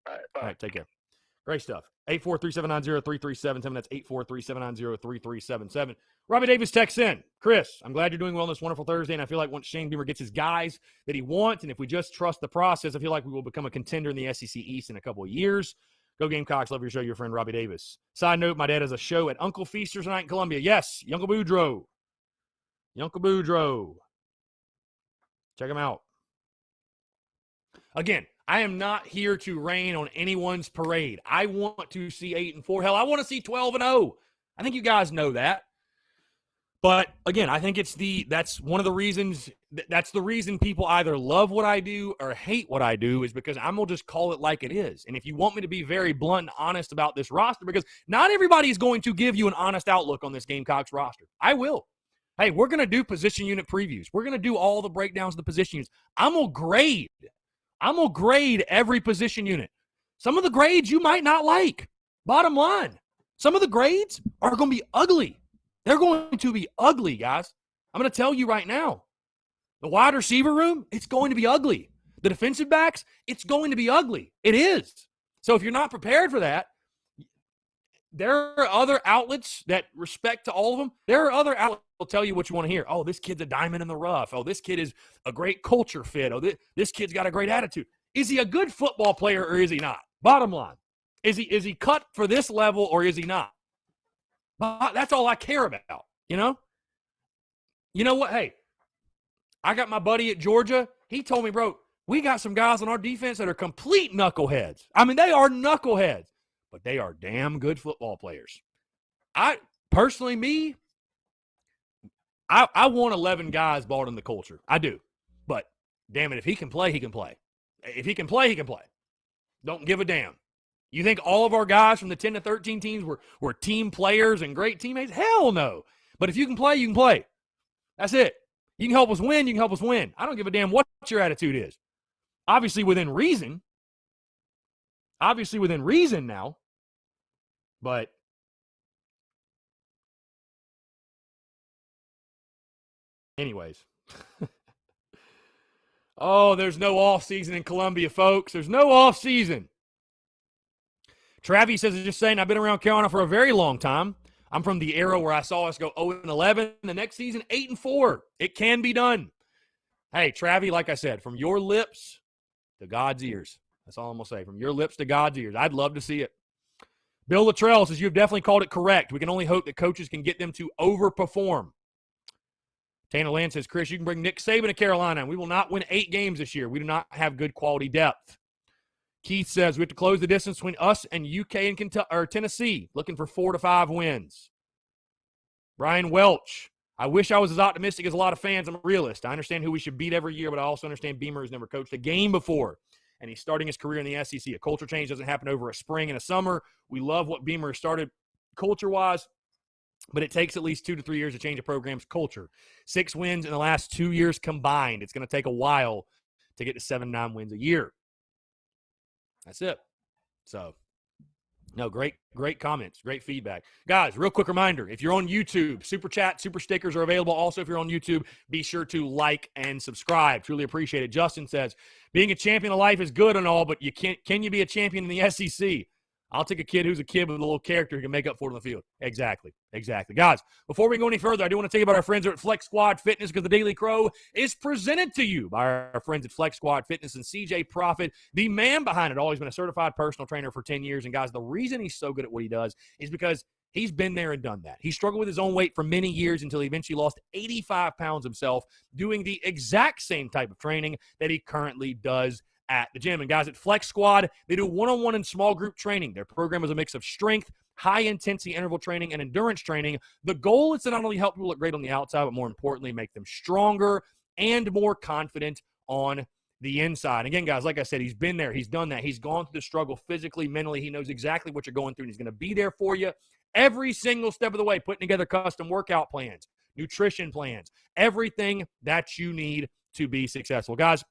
All right. Bye. All right, take care. Great stuff. 843-790-3377. That's 843-790-3377. Robbie Davis texts in. Chris, I'm glad you're doing well on this wonderful Thursday, and I feel like once Shane Beamer gets his guys that he wants, and if we just trust the process, I feel like we will become a contender in the SEC East in a couple of years. Go Gamecocks. Love your show. Your friend Robbie Davis. Side note, my dad has a show at Uncle Feaster's tonight in Columbia. Yes, Uncle Boudreaux. Uncle Boudreaux. Check him out. Again, I am not here to rain on anyone's parade. I want to see 8-4. Hell, I want to see 12-0. I think you guys know that. But again, I think that's one of the reasons. That's the reason people either love what I do or hate what I do, is because I'm going to just call it like it is. And if you want me to be very blunt and honest about this roster, because not everybody is going to give you an honest outlook on this Gamecocks roster. I will. Hey, we're going to do position unit previews. We're going to do all the breakdowns of the position units. I'm going to grade every position unit. Some of the grades you might not like. Bottom line, some of the grades are going to be ugly. They're going to be ugly, guys. I'm going to tell you right now. The wide receiver room, it's going to be ugly. The defensive backs, it's going to be ugly. It is. So if you're not prepared for that, there are other outlets that respect to all of them. There are other outlets that will tell you what you want to hear. Oh, this kid's a diamond in the rough. Oh, this kid is a great culture fit. Oh, this kid's got a great attitude. Is he a good football player or is he not? Bottom line. Is he cut for this level or is he not? But that's all I care about, You know what? Hey, I got my buddy at Georgia. He told me, bro, we got some guys on our defense that are complete knuckleheads. I mean, they are knuckleheads, but they are damn good football players. I want 11 guys bought in the culture. I do. But, damn it, if he can play, he can play. If he can play, he can play. Don't give a damn. You think all of our guys from the 10 to 13 teams were team players and great teammates? Hell no. But if you can play, you can play. That's it. You can help us win, you can help us win. I don't give a damn what your attitude is. Obviously within reason. Now. But anyways. Oh, there's no off season in Columbia, folks. There's no off season. Travis says, just saying, I've been around Carolina for a very long time. I'm from the era where I saw us go 0-11. The next season, 8-4. It can be done. Hey, Travis, like I said, from your lips to God's ears. That's all I'm going to say. From your lips to God's ears. I'd love to see it. Bill Luttrell says, you've definitely called it correct. We can only hope that coaches can get them to overperform. Tana Land says, Chris, you can bring Nick Saban to Carolina, and we will not win 8 games this year. We do not have good quality depth. Keith says, we have to close the distance between us and UK and Tennessee, looking for 4 to 5 wins. Brian Welch, I wish I was as optimistic as a lot of fans. I'm a realist. I understand who we should beat every year, but I also understand Beamer has never coached a game before, and he's starting his career in the SEC. A culture change doesn't happen over a spring and a summer. We love what Beamer has started culture-wise, but it takes at least 2 to 3 years to change a program's culture. 6 wins in the last 2 years combined. It's going to take a while to get to 7-9 wins a year. That's it. So, no, great comments, great feedback. Guys, real quick reminder, if you're on YouTube, Super Chat, Super Stickers are available. Also, if you're on YouTube, be sure to like and subscribe. Truly appreciate it. Justin says, being a champion of life is good and all, but can you be a champion in the SEC? I'll take a kid who's a kid with a little character who can make up for it on the field. Exactly. Guys, before we go any further, I do want to tell you about our friends at Flex Squad Fitness, because the Daily Crow is presented to you by our friends at Flex Squad Fitness and CJ Profit, the man behind it all. He's been a certified personal trainer for 10 years. And, guys, the reason he's so good at what he does is because he's been there and done that. He struggled with his own weight for many years until he eventually lost 85 pounds himself, doing the exact same type of training that he currently does at the gym. And guys, at Flex Squad, they do one-on-one and small group training. Their program is a mix of strength, high-intensity interval training, and endurance training. The goal is to not only help people look great on the outside, but more importantly, make them stronger and more confident on the inside. Again, guys, like I said, he's been there. He's done that. He's gone through the struggle physically, mentally. He knows exactly what you're going through, and he's going to be there for you every single step of the way, putting together custom workout plans, nutrition plans, everything that you need to be successful. Guys,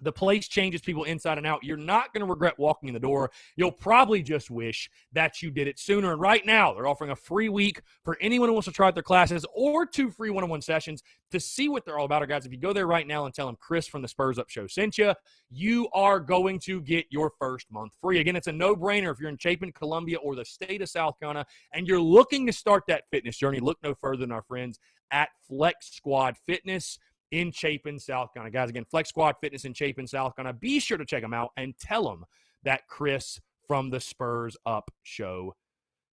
the place changes people inside and out. You're not going to regret walking in the door. You'll probably just wish that you did it sooner. And right now, they're offering a free week for anyone who wants to try out their classes or 2 free one-on-one sessions to see what they're all about. Guys, if you go there right now and tell them Chris from the Spurs Up Show sent you, you are going to get your first month free. Again, it's a no-brainer if you're in Chapin, Columbia, or the state of South Carolina, and you're looking to start that fitness journey. Look no further than our friends at Flex Squad Fitness in Chapin, South Carolina. Guys, again, Flex Squad Fitness in Chapin, South Carolina. Be sure to check them out and tell them that Chris from the Spurs Up Show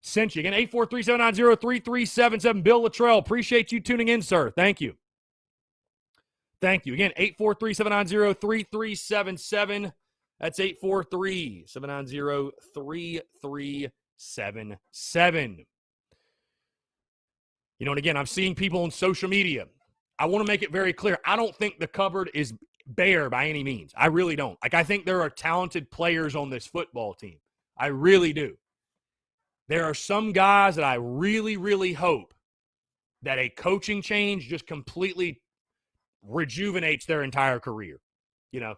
sent you. Again, 843-790-3377. Bill Luttrell, appreciate you tuning in, sir. Thank you. Thank you. Again, 843-790-3377. That's 843-790-3377. You know, and again, I'm seeing people on social media. I want to make it very clear. I don't think the cupboard is bare by any means. I really don't. Like, I think there are talented players on this football team. I really do. There are some guys that I really, really hope that a coaching change just completely rejuvenates their entire career. You know,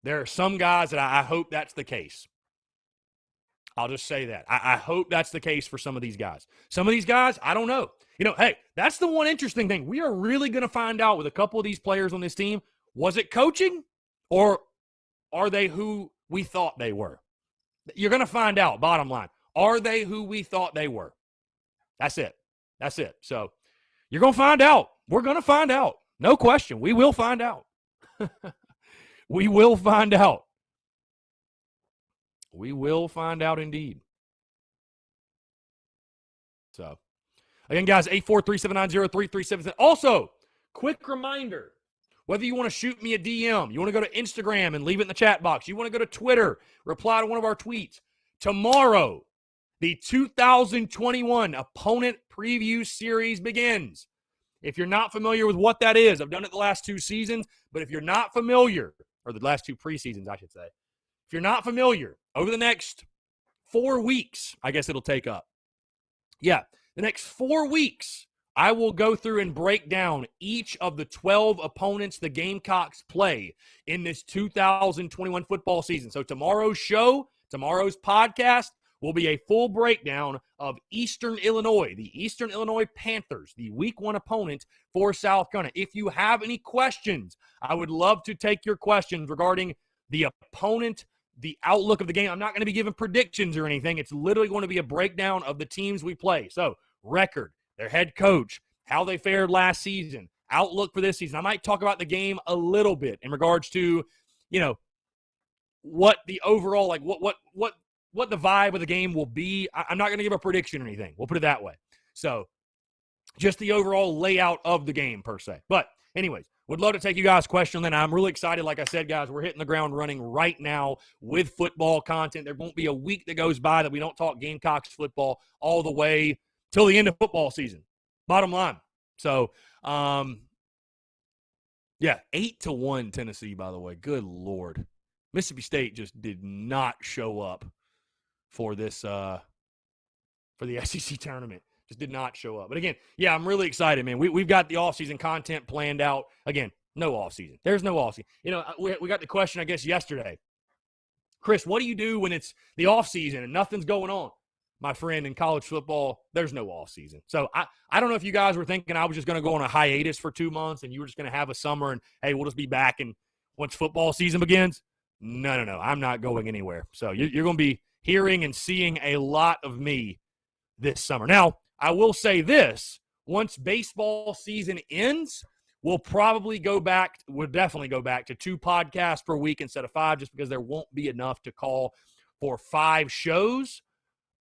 there are some guys that I hope that's the case. I'll just say that. I hope that's the case for some of these guys. Some of these guys, I don't know. You know, hey, that's the one interesting thing. We are really going to find out with a couple of these players on this team, was it coaching or are they who we thought they were? You're going to find out, bottom line. Are they who we thought they were? That's it. That's it. So you're going to find out. We're going to find out. No question. We will find out. We will find out. We will find out indeed. So, again, guys, 843-790-3377. Also, quick reminder, whether you want to shoot me a DM, you want to go to Instagram and leave it in the chat box, you want to go to Twitter, reply to one of our tweets. Tomorrow, the 2021 Opponent Preview Series begins. If you're not familiar with what that is, I've done it the last 2 seasons, but if you're not familiar, or the last 2 preseasons, I should say, if you're not familiar, over the next 4 weeks, I guess it'll take up. Yeah, the next 4 weeks, I will go through and break down each of the 12 opponents the Gamecocks play in this 2021 football season. So tomorrow's show, tomorrow's podcast, will be a full breakdown of Eastern Illinois, the Eastern Illinois Panthers, the Week 1 opponent for South Carolina. If you have any questions, I would love to take your questions regarding the opponent, the outlook of the game. I'm not going to be giving predictions or anything. It's literally going to be a breakdown of the teams we play. So, record, their head coach, how they fared last season, outlook for this season. I might talk about the game a little bit in regards to, you know, what the overall, like what the vibe of the game will be. I'm not going to give a prediction or anything. We'll put it that way. So, just the overall layout of the game per se. But anyways, would love to take you guys' questions. And I'm really excited. Like I said, guys, we're hitting the ground running right now with football content. There won't be a week that goes by that we don't talk Gamecocks football all the way till the end of football season. Bottom line. So, yeah, 8-1 Tennessee, by the way. Good Lord. Mississippi State just did not show up for this, for the SEC tournament. Just did not show up. But again, yeah, I'm really excited, man. We've got the offseason content planned out. Again, no offseason. There's no offseason. You know, we got the question, I guess, yesterday. Chris, what do you do when it's the offseason and nothing's going on? My friend, in college football, there's no offseason. So I don't know if you guys were thinking I was just going to go on a hiatus for 2 months and you were just going to have a summer and, hey, we'll just be back and once football season begins. No. I'm not going anywhere. So you're going to be hearing and seeing a lot of me this summer. Now, I will say this, once baseball season ends, we'll definitely go back to 2 podcasts per week instead of 5, just because there won't be enough to call for 5 shows.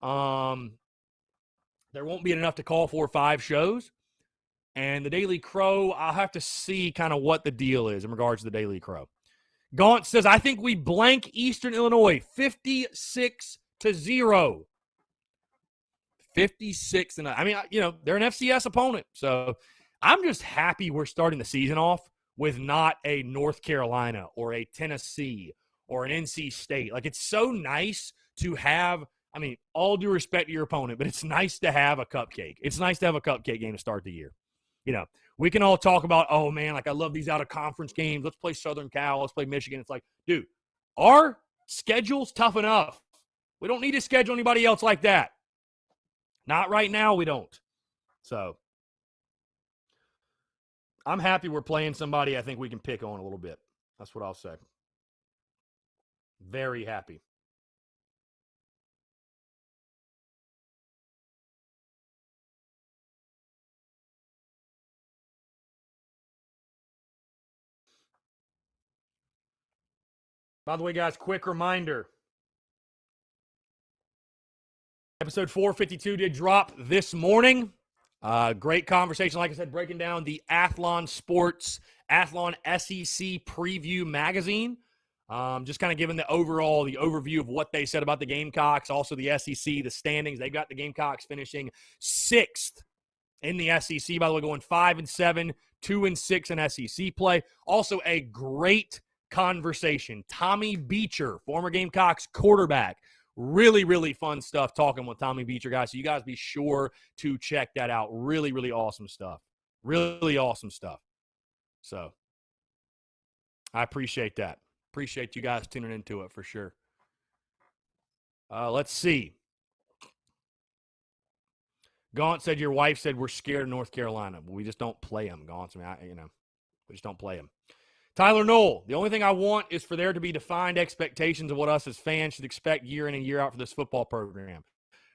There won't be enough to call for 5 shows. And the Daily Crow, I'll have to see kind of what the deal is in regards to the Daily Crow. Gaunt says, I think we blank Eastern Illinois 56-0. 56 and I mean, they're an FCS opponent. So I'm just happy we're starting the season off with not a North Carolina or a Tennessee or an NC State. Like, it's so nice to have, I mean, all due respect to your opponent, but it's nice to have a cupcake. It's nice to have a cupcake game to start the year. We can all talk about, oh, man, like, I love these out-of-conference games. Let's play Southern Cal. Let's play Michigan. It's like, dude, our schedule's tough enough. We don't need to schedule anybody else like that. Not right now, we don't. So I'm happy we're playing somebody I think we can pick on a little bit. That's what I'll say. Very happy. By the way, guys, quick reminder. Episode 452 did drop this morning. Great conversation, like I said, breaking down the Athlon Sports, Athlon SEC Preview Magazine. Just kind of giving the overview of what they said about the Gamecocks, also the SEC, the standings. They've got the Gamecocks finishing 6th in the SEC, by the way, going 5-7, 2-6 in SEC play. Also a great conversation. Tommy Beecher, former Gamecocks quarterback. Really, really fun stuff talking with Tommy Beecher, guys. So you guys be sure to check that out. Really, really awesome stuff. Really awesome stuff. So I appreciate that. Appreciate you guys tuning into it for sure. Let's see. Gaunt said your wife said we're scared of North Carolina. We just don't play them, Gaunt. I mean, we just don't play them. Tyler Knoll, the only thing I want is for there to be defined expectations of what us as fans should expect year in and year out for this football program.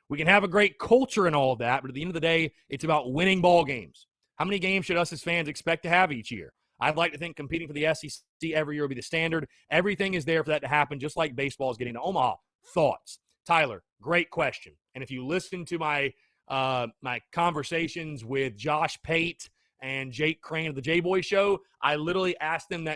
We can have a great culture and all of that, but at the end of the day, it's about winning ball games. How many games should us as fans expect to have each year? I'd like to think competing for the SEC every year will be the standard. Everything is there for that to happen, just like baseball is getting to Omaha. Thoughts? Tyler, great question. And if you listen to my my conversations with Josh Pate and Jake Crane of the J-Boy Show, I literally asked them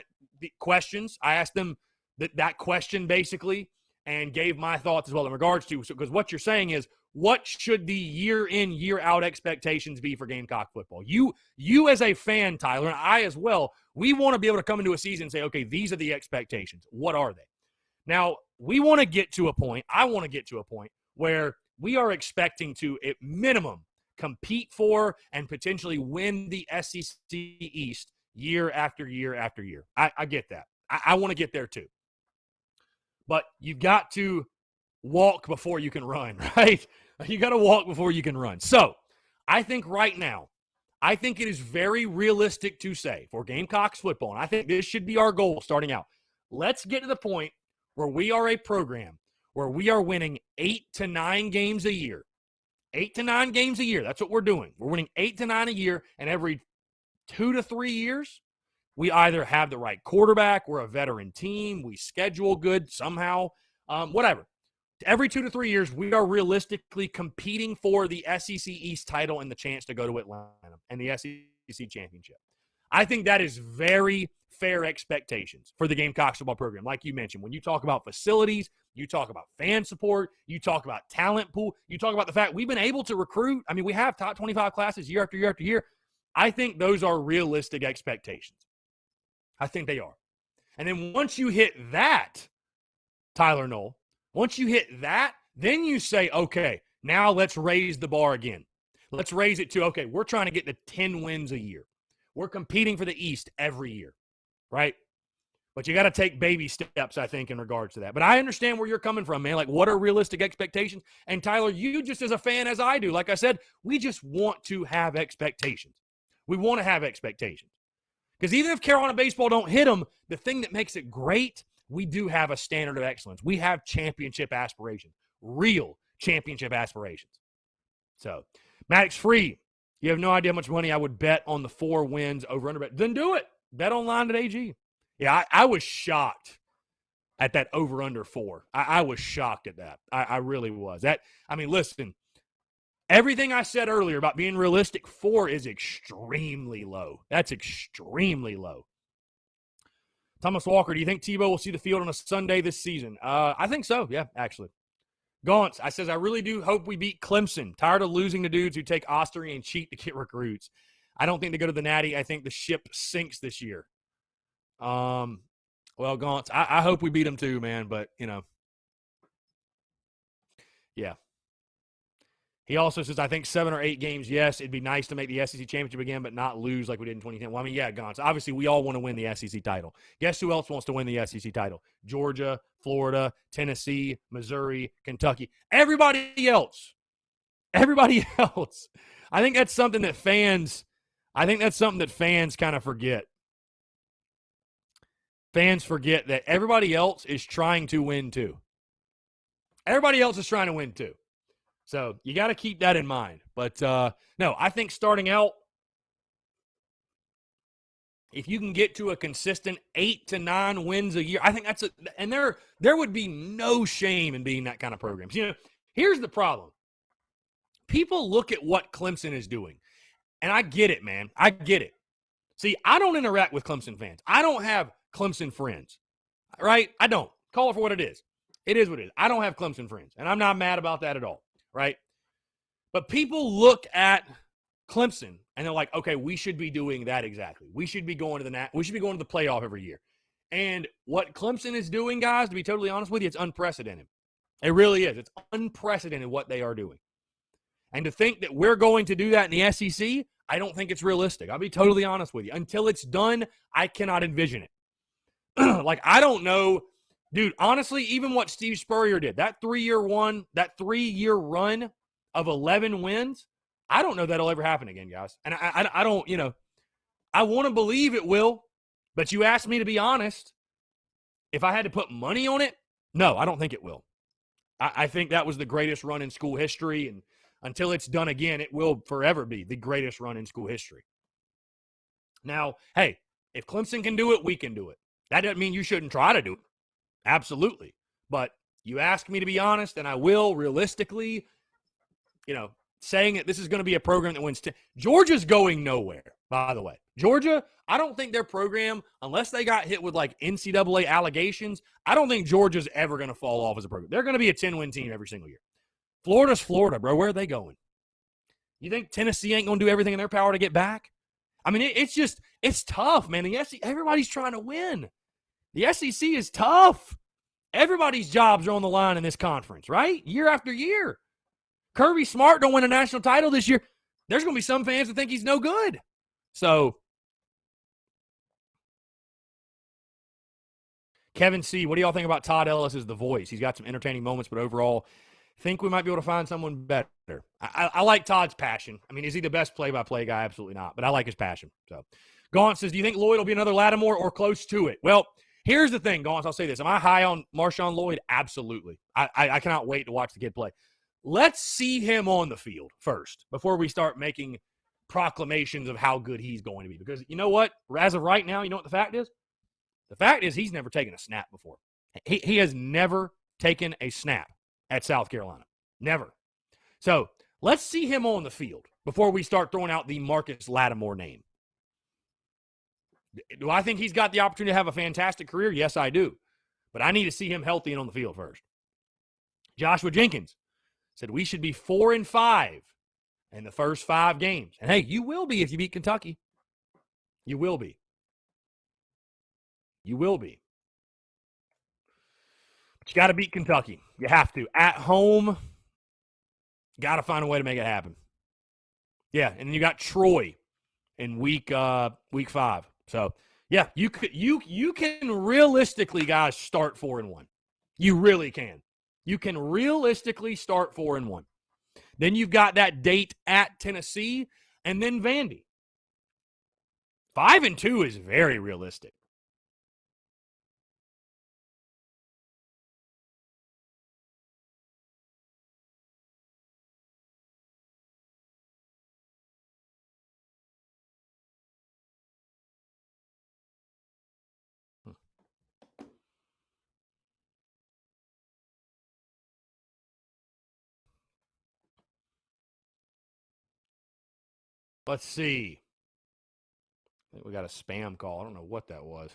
questions. I asked them that question basically and gave my thoughts as well in regards to, because what you're saying is, what should the year in, year out expectations be for Gamecock football? You as a fan, Tyler, and I as well, we want to be able to come into a season and say, okay, these are the expectations. What are they? Now, we want to get to a point, I want to get to a point where we are expecting to, at minimum, compete for and potentially win the SEC East year after year after year. I get that. I want to get there too. But you've got to walk before you can run, right? You got to walk before you can run. So I think right now, I think it is very realistic to say for Gamecocks football, and I think this should be our goal starting out. Let's get to the point where we are a program where we are winning 8 to 9 games a year. 8 to 9 games a year. That's what we're doing. We're winning 8 to 9 a year, and every 2 to 3 years, we either have the right quarterback, we're a veteran team, we schedule good somehow, whatever. Every 2 to 3 years, we are realistically competing for the SEC East title and the chance to go to Atlanta and the SEC championship. I think that is very fair expectations for the Gamecocks football program. Like you mentioned, when you talk about facilities, you talk about fan support, you talk about talent pool, you talk about the fact we've been able to recruit. I mean, we have top 25 classes year after year after year. I think those are realistic expectations. I think they are. And then once you hit that, Tyler Knoll, once you hit that, then you say, okay, now let's raise the bar again. Let's raise it to, okay, we're trying to get to 10 wins a year. We're competing for the East every year, right? But you got to take baby steps, I think, in regards to that. But I understand where you're coming from, man. Like, what are realistic expectations? And Tyler, you just as a fan as I do, like I said, we just want to have expectations. We want to have expectations. Because even if Carolina baseball don't hit them, the thing that makes it great, we do have a standard of excellence. We have championship aspirations, real championship aspirations. So, Maddox Free, you have no idea how much money I would bet on the 4 wins over under bet. Then do it. Bet online at AG. Yeah, I was shocked at that over under 4. I was shocked at that. I really was. Listen, everything I said earlier about being realistic, 4 is extremely low. That's extremely low. Thomas Walker, do you think Tebow will see the field on a Sunday this season? I think so, yeah, actually. Gaunts, I says, I really do hope we beat Clemson. Tired of losing to dudes who take Ostery and cheat to get recruits. I don't think they go to the Natty. I think the ship sinks this year. Well, Gaunts, I hope we beat them too, man, but, yeah. He also says, I think 7 or 8 games, yes, it'd be nice to make the SEC championship again, but not lose like we did in 2010. Well, I mean, yeah, Gaunts, obviously we all want to win the SEC title. Guess who else wants to win the SEC title? Georgia, Florida, Tennessee, Missouri, Kentucky. Everybody else. Everybody else. I think that's something that fans kind of forget. Fans forget that everybody else is trying to win too. Everybody else is trying to win too. So you got to keep that in mind. But no, I think starting out, if you can get to a consistent 8 to 9 wins a year, I think and there would be no shame in being that kind of program. Here's the problem. People look at what Clemson is doing, and I get it, man. I get it. See, I don't interact with Clemson fans. I don't have Clemson friends, right? I don't. Call it for what it is. It is what it is. I don't have Clemson friends, and I'm not mad about that at all, right? But people look at Clemson, and they're like, okay, we should be doing that exactly. We should be going to the playoff every year. And what Clemson is doing, guys, to be totally honest with you, it's unprecedented. It really is. It's unprecedented what they are doing. And to think that we're going to do that in the SEC, I don't think it's realistic. I'll be totally honest with you. Until it's done, I cannot envision it. I don't know. Dude, honestly, even what Steve Spurrier did, that 3-year run of 11 wins, I don't know that'll ever happen again, guys. And I don't, I want to believe it will, but you asked me to be honest. If I had to put money on it, no, I don't think it will. I think that was the greatest run in school history, and until it's done again, it will forever be the greatest run in school history. Now, hey, if Clemson can do it, we can do it. That doesn't mean you shouldn't try to do it. Absolutely. But you ask me to be honest, and I will realistically, saying that this is going to be a program that wins. Georgia's going nowhere, by the way. Georgia, I don't think their program, unless they got hit with like NCAA allegations, I don't think Georgia's ever going to fall off as a program. They're going to be a 10-win team every single year. Florida's Florida, bro. Where are they going? You think Tennessee ain't going to do everything in their power to get back? I mean, it's tough, man. The SEC, everybody's trying to win. The SEC is tough. Everybody's jobs are on the line in this conference, right? Year after year. Kirby Smart don't win a national title this year. There's going to be some fans that think he's no good. So, Kevin C., what do y'all think about Todd Ellis as the voice? He's got some entertaining moments, but overall, think we might be able to find someone better. I like Todd's passion. I mean, is he the best play-by-play guy? Absolutely not, but I like his passion. So, Gaunt says, do you think Lloyd will be another Lattimore or close to it? Well, here's the thing, Gaunt. I'll say this. Am I high on Marshawn Lloyd? Absolutely. I cannot wait to watch the kid play. Let's see him on the field first before we start making proclamations of how good he's going to be. Because you know what? As of right now, you know what the fact is? The fact is he's never taken a snap before. He has never taken a snap at South Carolina. Never. So let's see him on the field before we start throwing out the Marcus Lattimore name. Do I think he's got the opportunity to have a fantastic career? Yes, I do. But I need to see him healthy and on the field first. Joshua Jenkins said we should be 4-5 in the first 5 games. And hey, you will be if you beat Kentucky. You will be. You will be. But you got to beat Kentucky. You have to. At home, got to find a way to make it happen. Yeah, and then you got Troy in week 5. So, yeah, you can realistically, guys, start 4-1. You really can. You can realistically start 4-1. Then you've got that date at Tennessee and then Vandy. 5-2 is very realistic. Let's see. I think we got a spam call. I don't know what that was.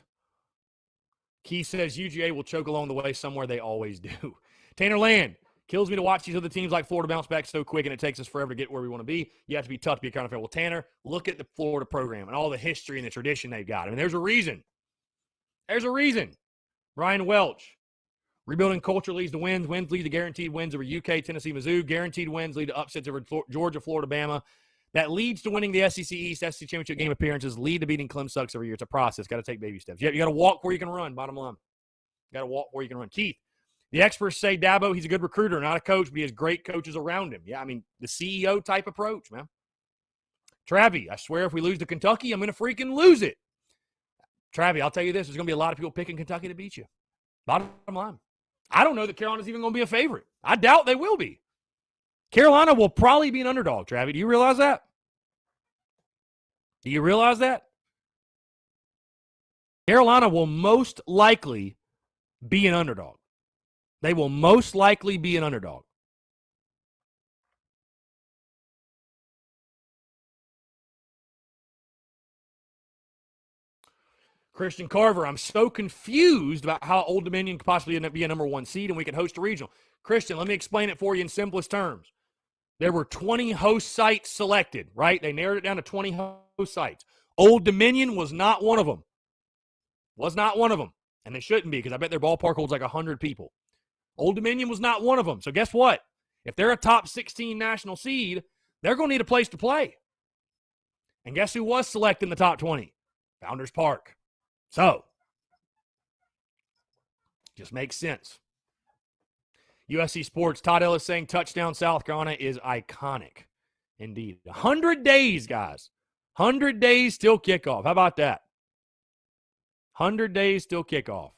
Keith says UGA will choke along the way somewhere. They always do. Tanner Land, kills me to watch these other teams like Florida bounce back so quick, and it takes us forever to get where we want to be. You have to be tough to be a Carolina fan. Well, Tanner, look at the Florida program and all the history and the tradition they've got. I mean, there's a reason. There's a reason. Ryan Welch, rebuilding culture leads to wins. Wins lead to guaranteed wins over UK, Tennessee, Mizzou. Guaranteed wins lead to upsets over Georgia, Florida, Bama. That leads to winning the SEC East, SEC Championship game appearances, lead to beating Clemson every year. It's a process. Got to take baby steps. You got to walk where you can run, bottom line. Got to walk where you can run. Keith, the experts say Dabo, he's a good recruiter, not a coach, but he has great coaches around him. Yeah, I mean, the CEO type approach, man. Travie, I swear if we lose to Kentucky, I'm going to freaking lose it. Travie, I'll tell you this, there's going to be a lot of people picking Kentucky to beat you. Bottom line. I don't know that Carolina's even going to be a favorite. I doubt they will be. Carolina will probably be an underdog, Travie. Do you realize that? Do you realize that? Carolina will most likely be an underdog. They will most likely be an underdog. Christian Carver, I'm so confused about how Old Dominion could possibly end up being a number 1 seed and we could host a regional. Christian, let me explain it for you in simplest terms. There were 20 host sites selected, right? They narrowed it down to 20 host sites. Old Dominion was not one of them. Was not one of them. And they shouldn't be because I bet their ballpark holds like 100 people. Old Dominion was not one of them. So guess what? If they're a top 16 national seed, they're going to need a place to play. And guess who was selected in the top 20? Founders Park. So, just makes sense. USC Sports, Todd Ellis saying touchdown South Carolina is iconic. Indeed. 100 days, guys. 100 days till kickoff. How about that? 100 days till kickoff.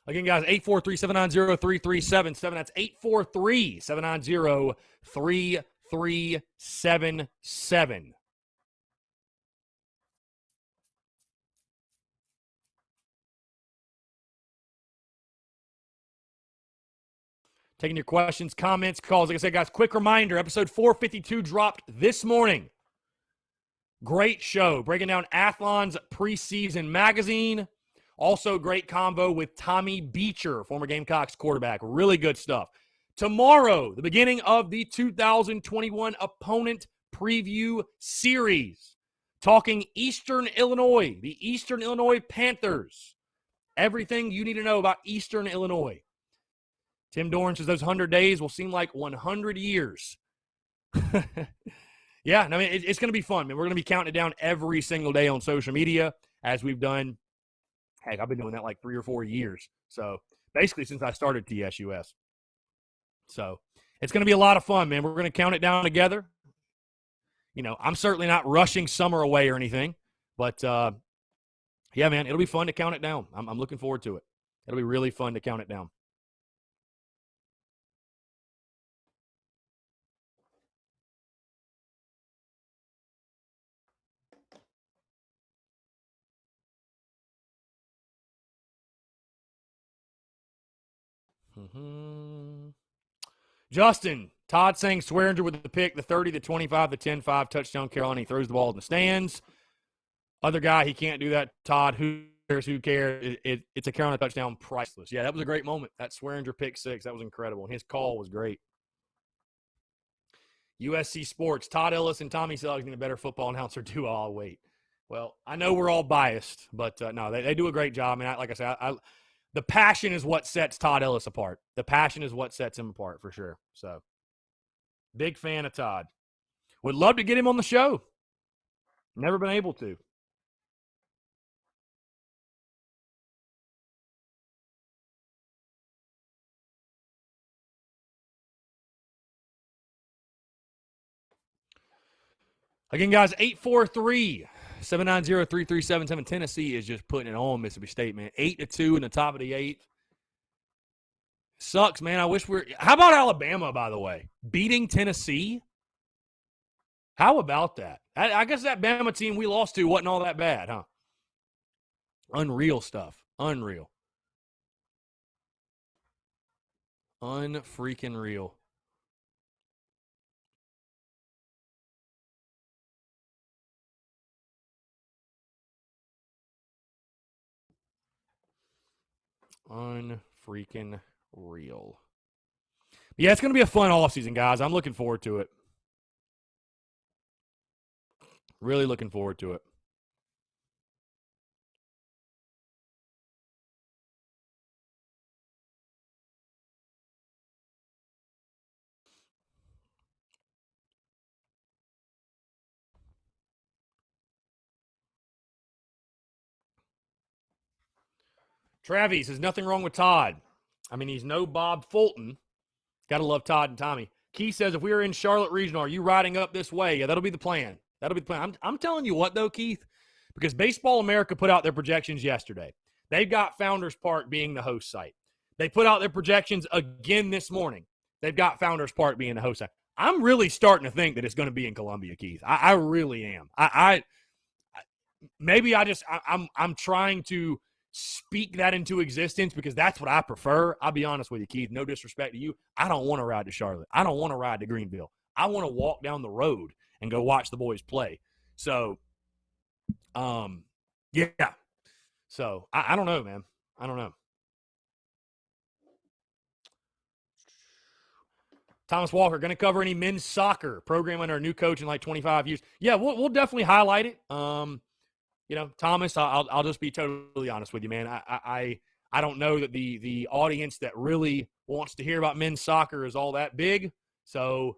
Again, guys, 843-790-3377. That's 843-790-3377. Taking your questions, comments, calls. Like I said, guys, quick reminder, episode 452 dropped this morning. Great show, breaking down Athlon's preseason magazine. Also, great combo with Tommy Beecher, former Gamecocks quarterback. Really good stuff. Tomorrow, the beginning of the 2021 opponent preview series. Talking Eastern Illinois, the Eastern Illinois Panthers. Everything you need to know about Eastern Illinois. Tim Dorn says those 100 days will seem like 100 years. Yeah, I mean, it's going to be fun, man. We're going to be counting it down every single day on social media as we've done. Heck, I've been doing that like 3 or 4 years. So basically since I started TSUS. So it's going to be a lot of fun, man. We're going to count it down together. You know, I'm certainly not rushing summer away or anything. But, yeah, man, it'll be fun to count it down. I'm looking forward to it. It'll be really fun to count it down. Mm-hmm. Justin, Todd saying Swearinger with the pick, the 30, the 25, the 10-5, touchdown Carolina. He throws the ball in the stands. Other guy, he can't do that. Todd, who cares? Who cares? It's a Carolina touchdown, priceless. Yeah, that was a great moment. That Swearinger pick 6, that was incredible. And his call was great. USC Sports, Todd Ellis and Tommy Suggs need a better football announcer too. I'll wait. Well, I know we're all biased, but no, they do a great job. I mean, like I said, the passion is what sets Todd Ellis apart. The passion is what sets him apart for sure. So, big fan of Todd. Would love to get him on the show. Never been able to. Again, guys, 843-790-3377. Tennessee is just putting it on Mississippi State, man. 8-2 in the top of the 8th. Sucks, man. I wish how about Alabama, by the way? Beating Tennessee? How about that? I guess that Bama team we lost to wasn't all that bad, huh? Unreal stuff. Unreal. Unfreaking real. Unfreaking real. Yeah, it's going to be a fun offseason, guys. I'm looking forward to it. Really looking forward to it. Travis says nothing wrong with Todd. I mean, he's no Bob Fulton. Got to love Todd and Tommy. Keith says, if we are in Charlotte Regional, are you riding up this way? Yeah, that'll be the plan. That'll be the plan. I'm telling you what, though, Keith, because Baseball America put out their projections yesterday. They've got Founders Park being the host site. They put out their projections again this morning. They've got Founders Park being the host site. I'm really starting to think that it's going to be in Columbia, Keith. I really am. I'm trying to speak that into existence because that's what I prefer. I'll be honest with you, Keith. No disrespect to you. I don't want to ride to Charlotte. I don't want to ride to Greenville. I want to walk down the road and go watch the boys play. So, yeah. So, I don't know, man. I don't know. Thomas Walker, going to cover any men's soccer program under a new coach in like 25 years. Yeah, we'll definitely highlight it. Thomas, I'll just be totally honest with you, man. I don't know that the audience that really wants to hear about men's soccer is all that big. So,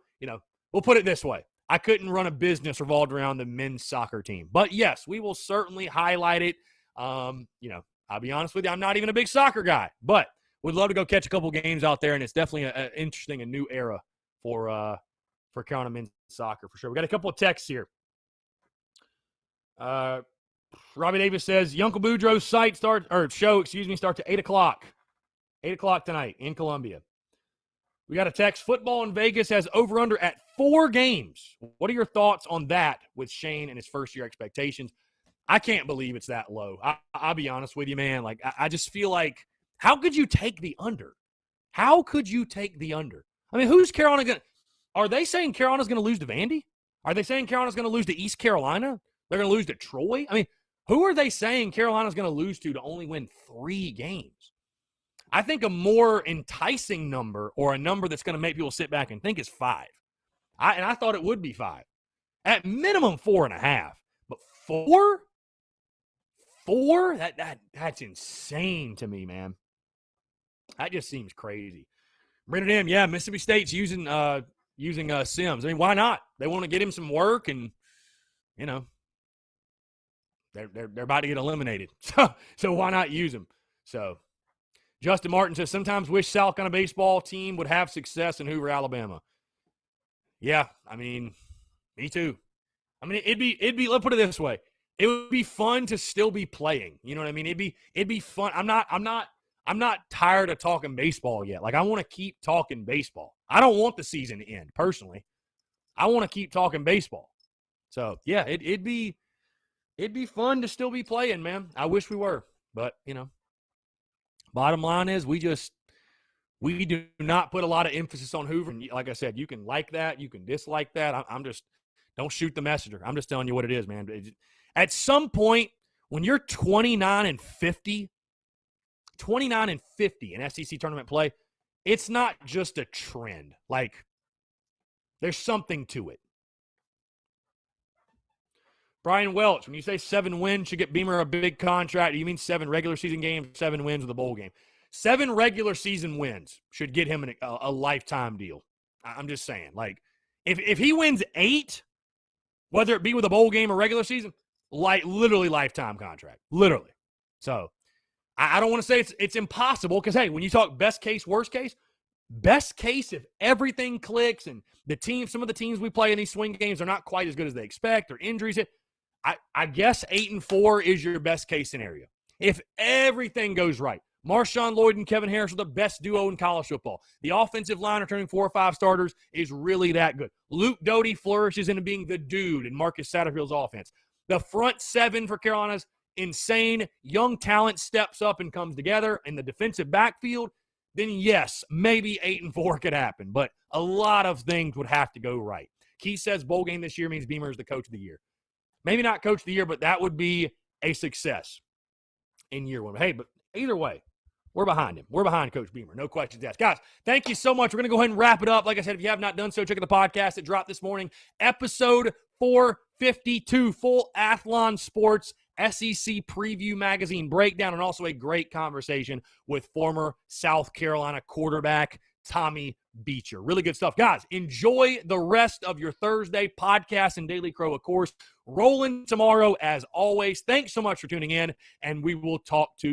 we'll put it this way. I couldn't run a business revolved around the men's soccer team. But, yes, we will certainly highlight it. I'll be honest with you, I'm not even a big soccer guy. But would love to go catch a couple games out there, and it's definitely an interesting, a new era for Carolina men's soccer for sure. We got a couple of texts here. Robbie Davis says, Yunkel Boudreaux's show starts at 8 o'clock. 8 o'clock tonight in Columbia. We got a text. Football in Vegas has over-under at 4 games. What are your thoughts on that with Shane and his first-year expectations? I can't believe it's that low. I'll be honest with you, man. Like, I just feel like, how could you take the under? How could you take the under? I mean, who's Carolina going to – are they saying Carolina's going to lose to Vandy? Are they saying Carolina's going to lose to East Carolina? They're going to lose to Troy? I mean, who are they saying Carolina's going to lose to only win 3 games? I think a more enticing number or a number that's going to make people sit back and think is 5. I thought it would be 5. At minimum 4.5. But 4? 4? That's insane to me, man. That just seems crazy. Brendan M., yeah, Mississippi State's using Sims. I mean, why not? They want to get him some work, and they're about to get eliminated. So why not use him? So Justin Martin says, sometimes wish South Carolina baseball team would have success in Hoover, Alabama. Yeah, I mean, me too. I mean, it'd be. Let's put it this way: it would be fun to still be playing. You know what I mean? It'd be fun. I'm not tired of talking baseball yet. Like, I want to keep talking baseball. I don't want the season to end personally. I want to keep talking baseball. So yeah, it'd be fun to still be playing, man. I wish we were, but bottom line is we do not put a lot of emphasis on Hoover. And like I said, you can like that, you can dislike that. I'm just, don't shoot the messenger. I'm just telling you what it is, man. At some point, when you're 29 and 50 in SEC tournament play, it's not just a trend. Like, there's something to it. Brian Welch, when you say 7 wins should get Beamer a big contract, do you mean 7 regular season games, 7 wins with a bowl game? 7 regular season wins should get him a lifetime deal. I'm just saying. Like, if he wins 8, whether it be with a bowl game or regular season, literally lifetime contract. Literally. So, I don't want to say it's impossible because, hey, when you talk best case, worst case if everything clicks and some of the teams we play in these swing games are not quite as good as they expect or injuries hit, I guess 8-4 is your best case scenario if everything goes right. Marshawn Lloyd and Kevin Harris are the best duo in college football. The offensive line returning 4 or 5 starters is really that good. Luke Doty flourishes into being the dude in Marcus Satterfield's offense. The front 7 for Carolina's insane. Young talent steps up and comes together in the defensive backfield. Then yes, maybe 8-4 could happen, but a lot of things would have to go right. Key says bowl game this year means Beamer is the coach of the year. Maybe not coach of the year, but that would be a success in year 1. Hey, but either way, we're behind him. We're behind Coach Beamer. No questions asked. Guys, thank you so much. We're going to go ahead and wrap it up. Like I said, if you have not done so, check out the podcast that dropped this morning. Episode 452, full Athlon Sports SEC Preview Magazine breakdown, and also a great conversation with former South Carolina quarterback Tommy Beecher. Really good stuff. Guys, enjoy the rest of your Thursday podcast and Daily Crow, of course. Rolling tomorrow as always. Thanks so much for tuning in, and we will talk to you.